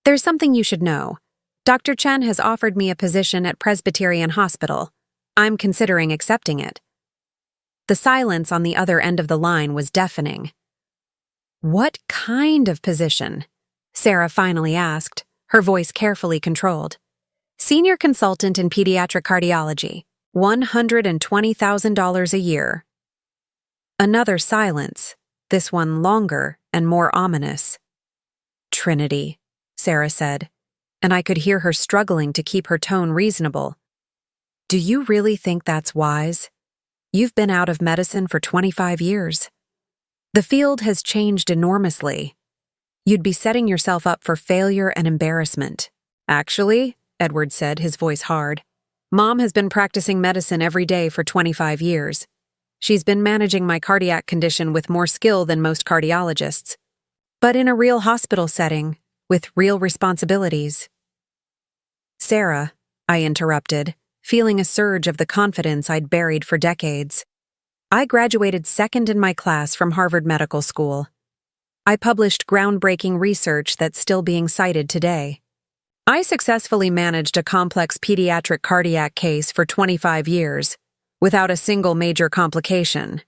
there's something you should know. Dr. Chen has offered me a position at Presbyterian Hospital. I'm considering accepting it. The silence on the other end of the line was deafening. What kind of position? Sarah finally asked, her voice carefully controlled. Senior consultant in pediatric cardiology, $120,000 a year. Another silence, this one longer and more ominous. Trinity, Sarah said, and I could hear her struggling to keep her tone reasonable. Do you really think that's wise? You've been out of medicine for 25 years. The field has changed enormously. You'd be setting yourself up for failure and embarrassment. Actually, Edward said, his voice hard, Mom has been practicing medicine every day for 25 years. She's been managing my cardiac condition with more skill than most cardiologists. But in a real hospital setting, with real responsibilities. Sarah, I interrupted, feeling a surge of the confidence I'd buried for decades. I graduated second in my class from Harvard Medical School. I published groundbreaking research that's still being cited today. I successfully managed a complex pediatric cardiac case for 25 years, without a single major complication.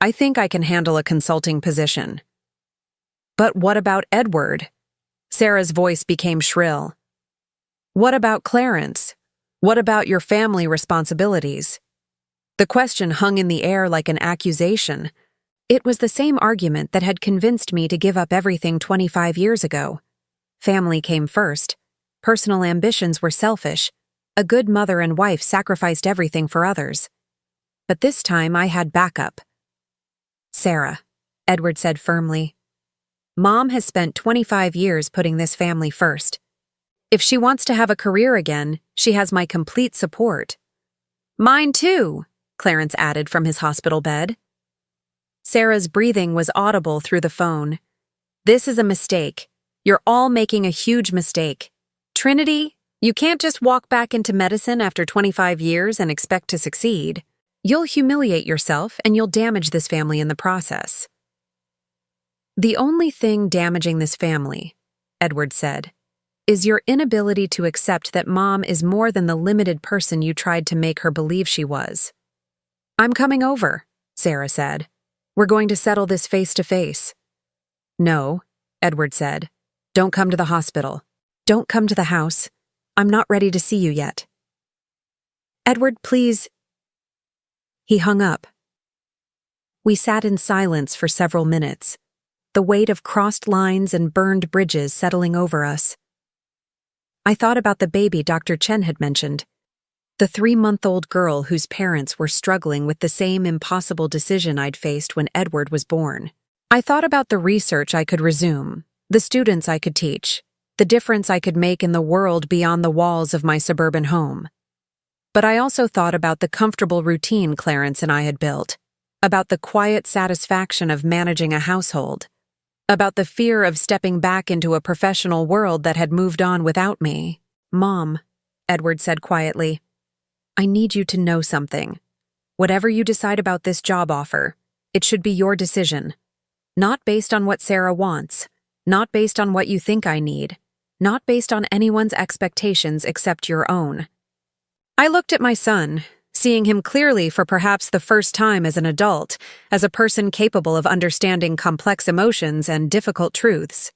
I think I can handle a consulting position. But what about Edward? Sarah's voice became shrill. What about Clarence? What about your family responsibilities? The question hung in the air like an accusation. It was the same argument that had convinced me to give up everything 25 years ago. Family came first. Personal ambitions were selfish. A good mother and wife sacrificed everything for others. But this time I had backup. Sarah, Edward said firmly, Mom has spent 25 years putting this family first. If she wants to have a career again, she has my complete support. Mine too, Clarence added from his hospital bed. Sarah's breathing was audible through the phone. This is a mistake. You're all making a huge mistake. Trinity, you can't just walk back into medicine after 25 years and expect to succeed. You'll humiliate yourself and you'll damage this family in the process. The only thing damaging this family, Edward said, is your inability to accept that Mom is more than the limited person you tried to make her believe she was. I'm coming over, Sarah said. We're going to settle this face to face. No, Edward said. Don't come to the hospital. Don't come to the house. I'm not ready to see you yet. Edward, please. He hung up. We sat in silence for several minutes, the weight of crossed lines and burned bridges settling over us. I thought about the baby Dr. Chen had mentioned, the 3-month-old girl whose parents were struggling with the same impossible decision I'd faced when Edward was born. I thought about the research I could resume, the students I could teach, the difference I could make in the world beyond the walls of my suburban home. But I also thought about the comfortable routine Clarence and I had built, about the quiet satisfaction of managing a household, about the fear of stepping back into a professional world that had moved on without me. Mom, Edward said quietly, I need you to know something. Whatever you decide about this job offer, it should be your decision. Not based on what Sarah wants, not based on what you think I need, not based on anyone's expectations except your own. I looked at my son, seeing him clearly for perhaps the first time as an adult, as a person capable of understanding complex emotions and difficult truths.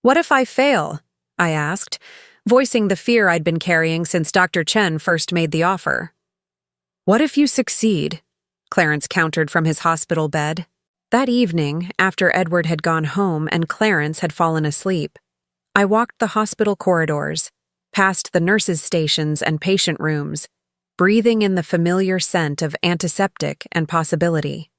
What if I fail? I asked, voicing the fear I'd been carrying since Dr. Chen first made the offer. What if you succeed? Clarence countered from his hospital bed. That evening, after Edward had gone home and Clarence had fallen asleep, I walked the hospital corridors, past the nurses' stations and patient rooms, breathing in the familiar scent of antiseptic and possibility.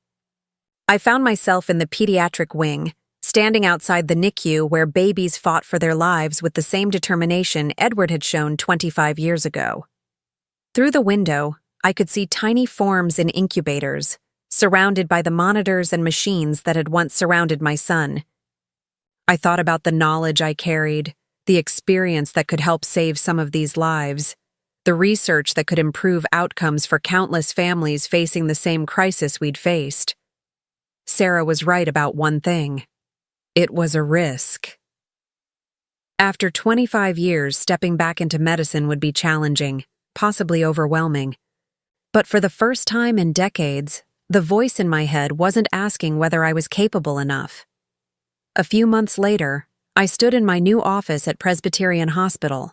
I found myself in the pediatric wing, standing outside the NICU where babies fought for their lives with the same determination Edward had shown 25 years ago. Through the window, I could see tiny forms in incubators, surrounded by the monitors and machines that had once surrounded my son. I thought about the knowledge I carried, the experience that could help save some of these lives, the research that could improve outcomes for countless families facing the same crisis we'd faced. Sarah was right about one thing. It was a risk. After 25 years, stepping back into medicine would be challenging, possibly overwhelming. But for the first time in decades, the voice in my head wasn't asking whether I was capable enough. A few months later, I stood in my new office at Presbyterian Hospital,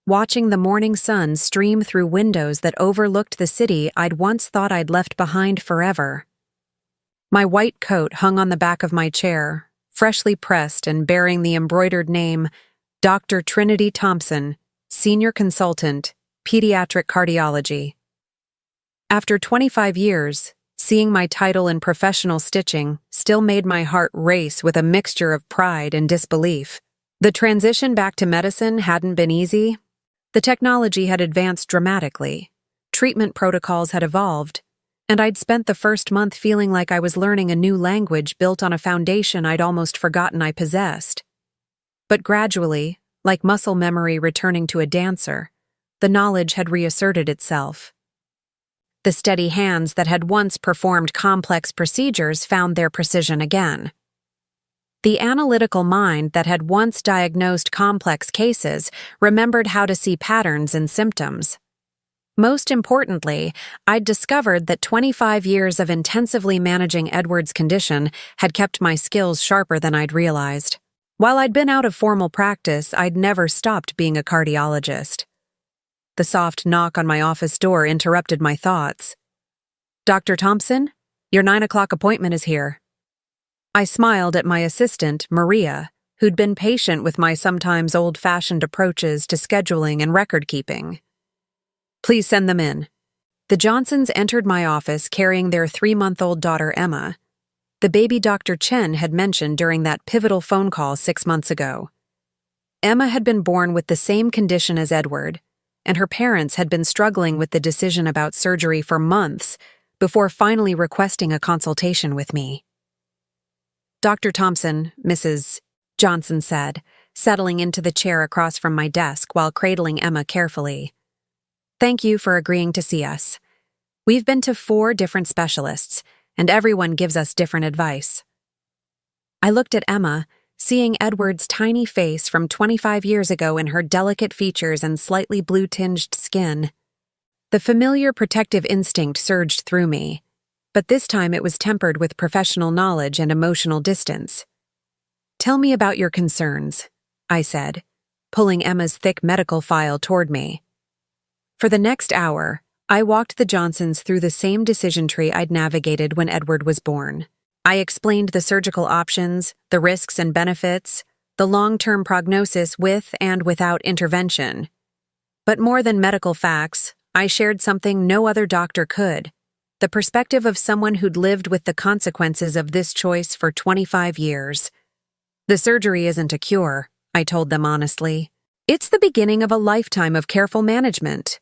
watching the morning sun stream through windows that overlooked the city I'd once thought I'd left behind forever. My white coat hung on the back of my chair, freshly pressed and bearing the embroidered name Dr. Trinity Thompson, Senior Consultant, Pediatric Cardiology. After 25 years, seeing my title in professional stitching still made my heart race with a mixture of pride and disbelief. The transition back to medicine hadn't been easy. The technology had advanced dramatically, treatment protocols had evolved, and I'd spent the first month feeling like I was learning a new language built on a foundation I'd almost forgotten I possessed. But gradually, like muscle memory returning to a dancer, the knowledge had reasserted itself. The steady hands that had once performed complex procedures found their precision again. The analytical mind that had once diagnosed complex cases remembered how to see patterns and symptoms. Most importantly, I'd discovered that 25 years of intensively managing Edward's condition had kept my skills sharper than I'd realized. While I'd been out of formal practice, I'd never stopped being a cardiologist. The soft knock on my office door interrupted my thoughts. Dr. Thompson, your 9 o'clock appointment is here. I smiled at my assistant, Maria, who'd been patient with my sometimes old-fashioned approaches to scheduling and record-keeping. Please send them in. The Johnsons entered my office carrying their 3-month-old daughter, Emma. the baby Dr. Chen had mentioned during that pivotal phone call 6 months ago. Emma had been born with the same condition as Edward, and her parents had been struggling with the decision about surgery for months before finally requesting a consultation with me. Dr. Thompson, Mrs. Johnson said, settling into the chair across from my desk while cradling Emma carefully. Thank you for agreeing to see us. We've been to 4 different specialists, and everyone gives us different advice. I looked at Emma, seeing Edward's tiny face from 25 years ago in her delicate features and slightly blue-tinged skin. The familiar protective instinct surged through me, but this time it was tempered with professional knowledge and emotional distance. Tell me about your concerns, I said, pulling Emma's thick medical file toward me. For the next hour, I walked the Johnsons through the same decision tree I'd navigated when Edward was born. I explained the surgical options, the risks and benefits, the long-term prognosis with and without intervention. But more than medical facts, I shared something no other doctor could, the perspective of someone who'd lived with the consequences of this choice for 25 years. The surgery isn't a cure, I told them honestly. It's the beginning of a lifetime of careful management.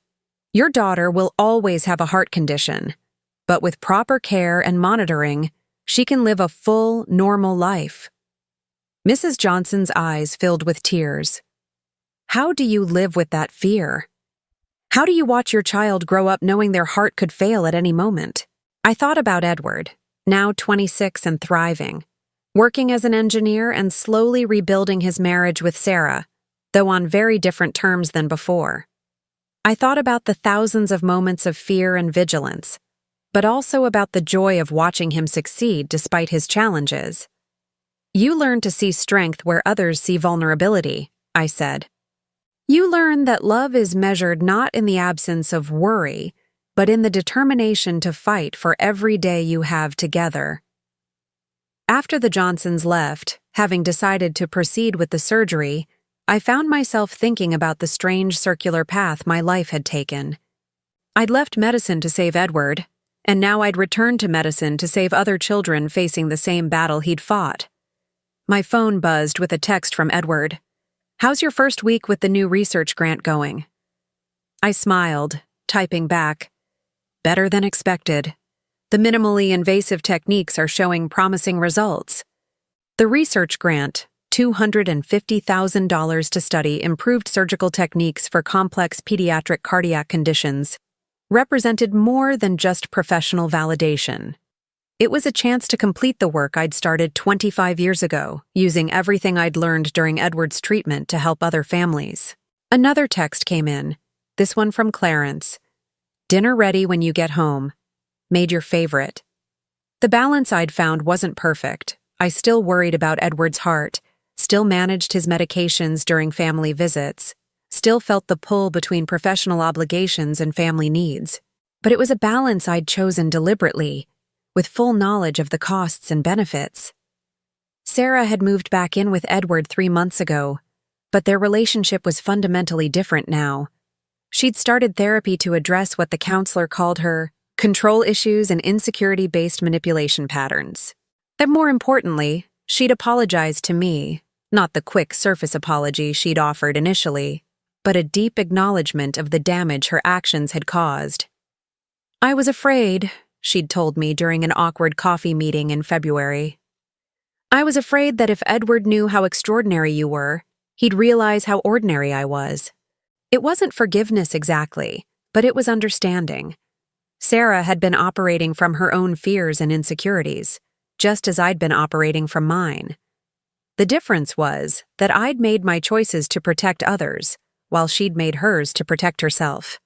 Your daughter will always have a heart condition, but with proper care and monitoring, she can live a full, normal life. Mrs. Johnson's eyes filled with tears. How do you live with that fear? How do you watch your child grow up knowing their heart could fail at any moment? I thought about Edward, now 26 and thriving, working as an engineer and slowly rebuilding his marriage with Sarah, though on very different terms than before. I thought about the thousands of moments of fear and vigilance, but also about the joy of watching him succeed despite his challenges. You learn to see strength where others see vulnerability, I said. You learn that love is measured not in the absence of worry, but in the determination to fight for every day you have together. After the Johnsons left, having decided to proceed with the surgery, I found myself thinking about the strange circular path my life had taken. I'd left medicine to save Edward, and now I'd returned to medicine to save other children facing the same battle he'd fought. My phone buzzed with a text from Edward. How's your first week with the new research grant going? I smiled, typing back. Better than expected. The minimally invasive techniques are showing promising results. The research grant, $250,000 to study improved surgical techniques for complex pediatric cardiac conditions, represented more than just professional validation. It was a chance to complete the work I'd started 25 years ago, using everything I'd learned during Edward's treatment to help other families. Another text came in, this one from Clarence. Dinner ready when you get home. Made your favorite. The balance I'd found wasn't perfect. I still worried about Edward's heart, still managed his medications during family visits, still felt the pull between professional obligations and family needs. But it was a balance I'd chosen deliberately, with full knowledge of the costs and benefits. Sarah had moved back in with Edward 3 months ago, but their relationship was fundamentally different now. She'd started therapy to address what the counselor called her control issues and insecurity-based manipulation patterns. And more importantly, she'd apologized to me, not the quick surface apology she'd offered initially, but a deep acknowledgement of the damage her actions had caused. I was afraid, she'd told me during an awkward coffee meeting in February. I was afraid that if Edward knew how extraordinary you were, he'd realize how ordinary I was. It wasn't forgiveness exactly, but it was understanding. Sarah had been operating from her own fears and insecurities, just as I'd been operating from mine. The difference was that I'd made my choices to protect others, while she'd made hers to protect herself.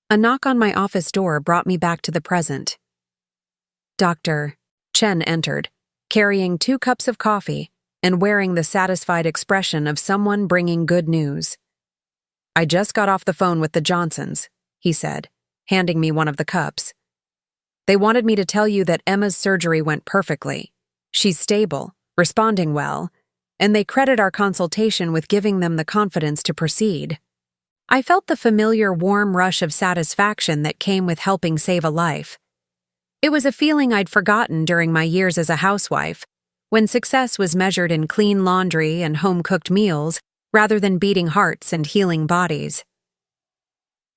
A knock on my office door brought me back to the present. Dr. Chen entered, carrying 2 cups of coffee and wearing the satisfied expression of someone bringing good news. I just got off the phone with the Johnsons, he said, handing me one of the cups. They wanted me to tell you that Emma's surgery went perfectly. She's stable, responding well, and they credit our consultation with giving them the confidence to proceed. I felt the familiar warm rush of satisfaction that came with helping save a life. It was a feeling I'd forgotten during my years as a housewife, when success was measured in clean laundry and home-cooked meals rather than beating hearts and healing bodies.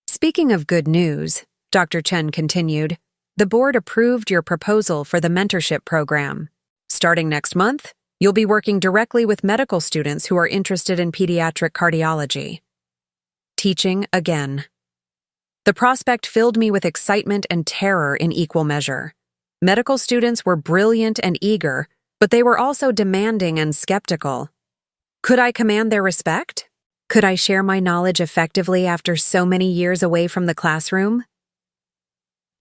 Speaking of good news, Dr. Chen continued, the board approved your proposal for the mentorship program. Starting next month, you'll be working directly with medical students who are interested in pediatric cardiology. Teaching again. The prospect filled me with excitement and terror in equal measure. Medical students were brilliant and eager, but they were also demanding and skeptical. Could I command their respect? Could I share my knowledge effectively after so many years away from the classroom?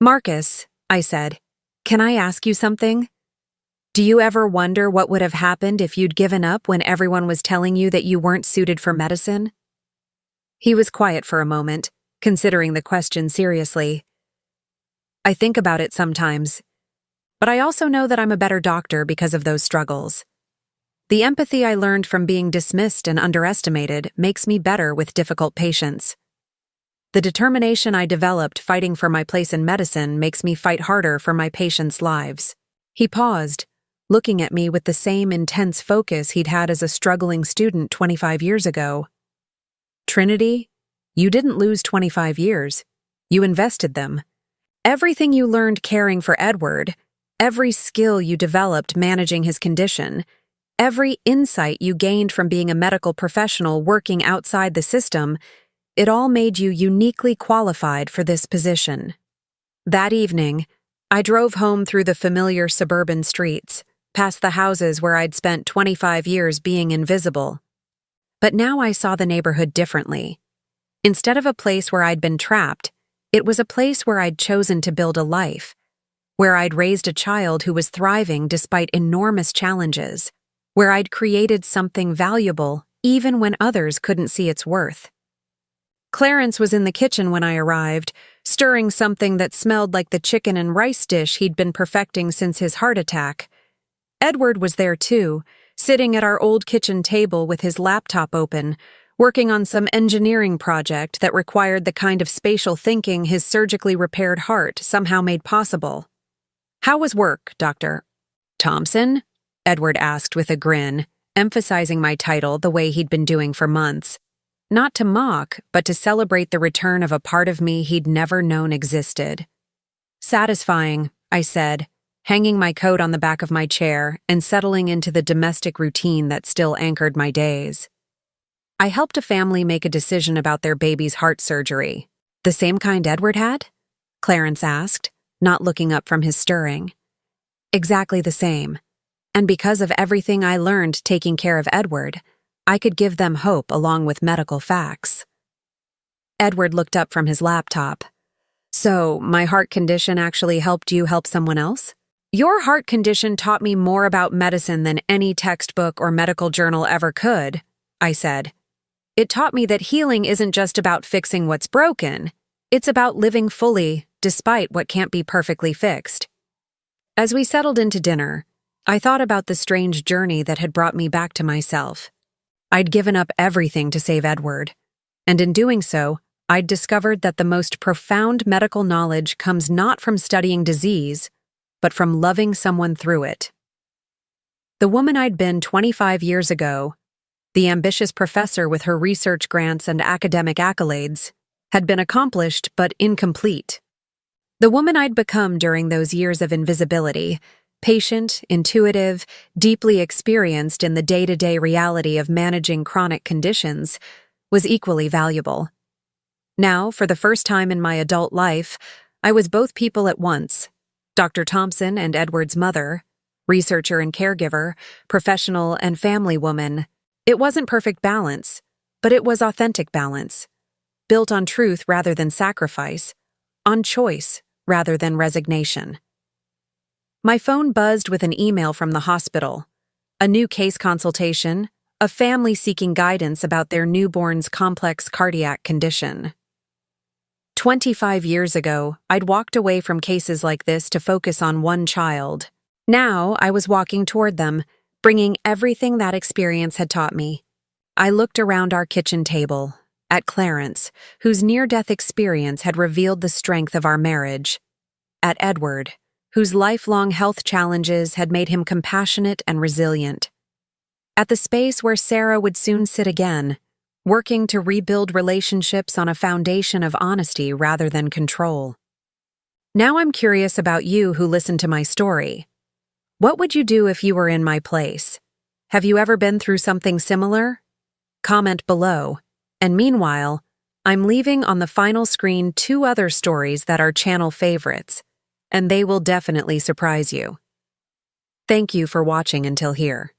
Marcus, I said, can I ask you something? Do you ever wonder what would have happened if you'd given up when everyone was telling you that you weren't suited for medicine? He was quiet for a moment, considering the question seriously. I think about it sometimes, but I also know that I'm a better doctor because of those struggles. The empathy I learned from being dismissed and underestimated makes me better with difficult patients. The determination I developed fighting for my place in medicine makes me fight harder for my patients' lives. He paused, looking at me with the same intense focus he'd had as a struggling student 25 years ago. Trinity, you didn't lose 25 years. You invested them. Everything you learned caring for Edward, every skill you developed managing his condition, every insight you gained from being a medical professional working outside the system, it all made you uniquely qualified for this position. That evening, I drove home through the familiar suburban streets, past the houses where I'd spent 25 years being invisible. But now I saw the neighborhood differently. Instead of a place where I'd been trapped, it was a place where I'd chosen to build a life, where I'd raised a child who was thriving despite enormous challenges, where I'd created something valuable even when others couldn't see its worth. Clarence was in the kitchen when I arrived, stirring something that smelled like the chicken and rice dish he'd been perfecting since his heart attack. Edward was there too, sitting at our old kitchen table with his laptop open, working on some engineering project that required the kind of spatial thinking his surgically repaired heart somehow made possible. How was work, Dr. Thompson? Edward asked with a grin, emphasizing my title the way he'd been doing for months. Not to mock, but to celebrate the return of a part of me he'd never known existed. Satisfying, I said, hanging my coat on the back of my chair and settling into the domestic routine that still anchored my days. I helped a family make a decision about their baby's heart surgery. The same kind Edward had? Clarence asked, not looking up from his stirring. Exactly the same. And because of everything I learned taking care of Edward, I could give them hope along with medical facts. Edward looked up from his laptop. So, my heart condition actually helped you help someone else? Your heart condition taught me more about medicine than any textbook or medical journal ever could, I said. It taught me that healing isn't just about fixing what's broken. It's about living fully, despite what can't be perfectly fixed. As we settled into dinner, I thought about the strange journey that had brought me back to myself. I'd given up everything to save Edward, and in doing so, I'd discovered that the most profound medical knowledge comes not from studying disease, but from loving someone through it. The woman I'd been 25 years ago, the ambitious professor with her research grants and academic accolades, had been accomplished but incomplete. The woman I'd become during those years of invisibility, patient, intuitive, deeply experienced in the day-to-day reality of managing chronic conditions, was equally valuable. Now, for the first time in my adult life, I was both people at once, Dr. Thompson and Edward's mother, researcher and caregiver, professional and family woman. It wasn't perfect balance, but it was authentic balance, built on truth rather than sacrifice, on choice rather than resignation. My phone buzzed with an email from the hospital, a new case consultation, a family seeking guidance about their newborn's complex cardiac condition. 25 years ago, I'd walked away from cases like this to focus on one child. Now, I was walking toward them, bringing everything that experience had taught me. I looked around our kitchen table, at Clarence, whose near-death experience had revealed the strength of our marriage, at Edward, whose lifelong health challenges had made him compassionate and resilient. At the space where Sarah would soon sit again, working to rebuild relationships on a foundation of honesty rather than control. Now I'm curious about you who listened to my story. What would you do if you were in my place? Have you ever been through something similar? Comment below. And meanwhile, I'm leaving on the final screen 2 other stories that are channel favorites, and they will definitely surprise you. Thank you for watching until here.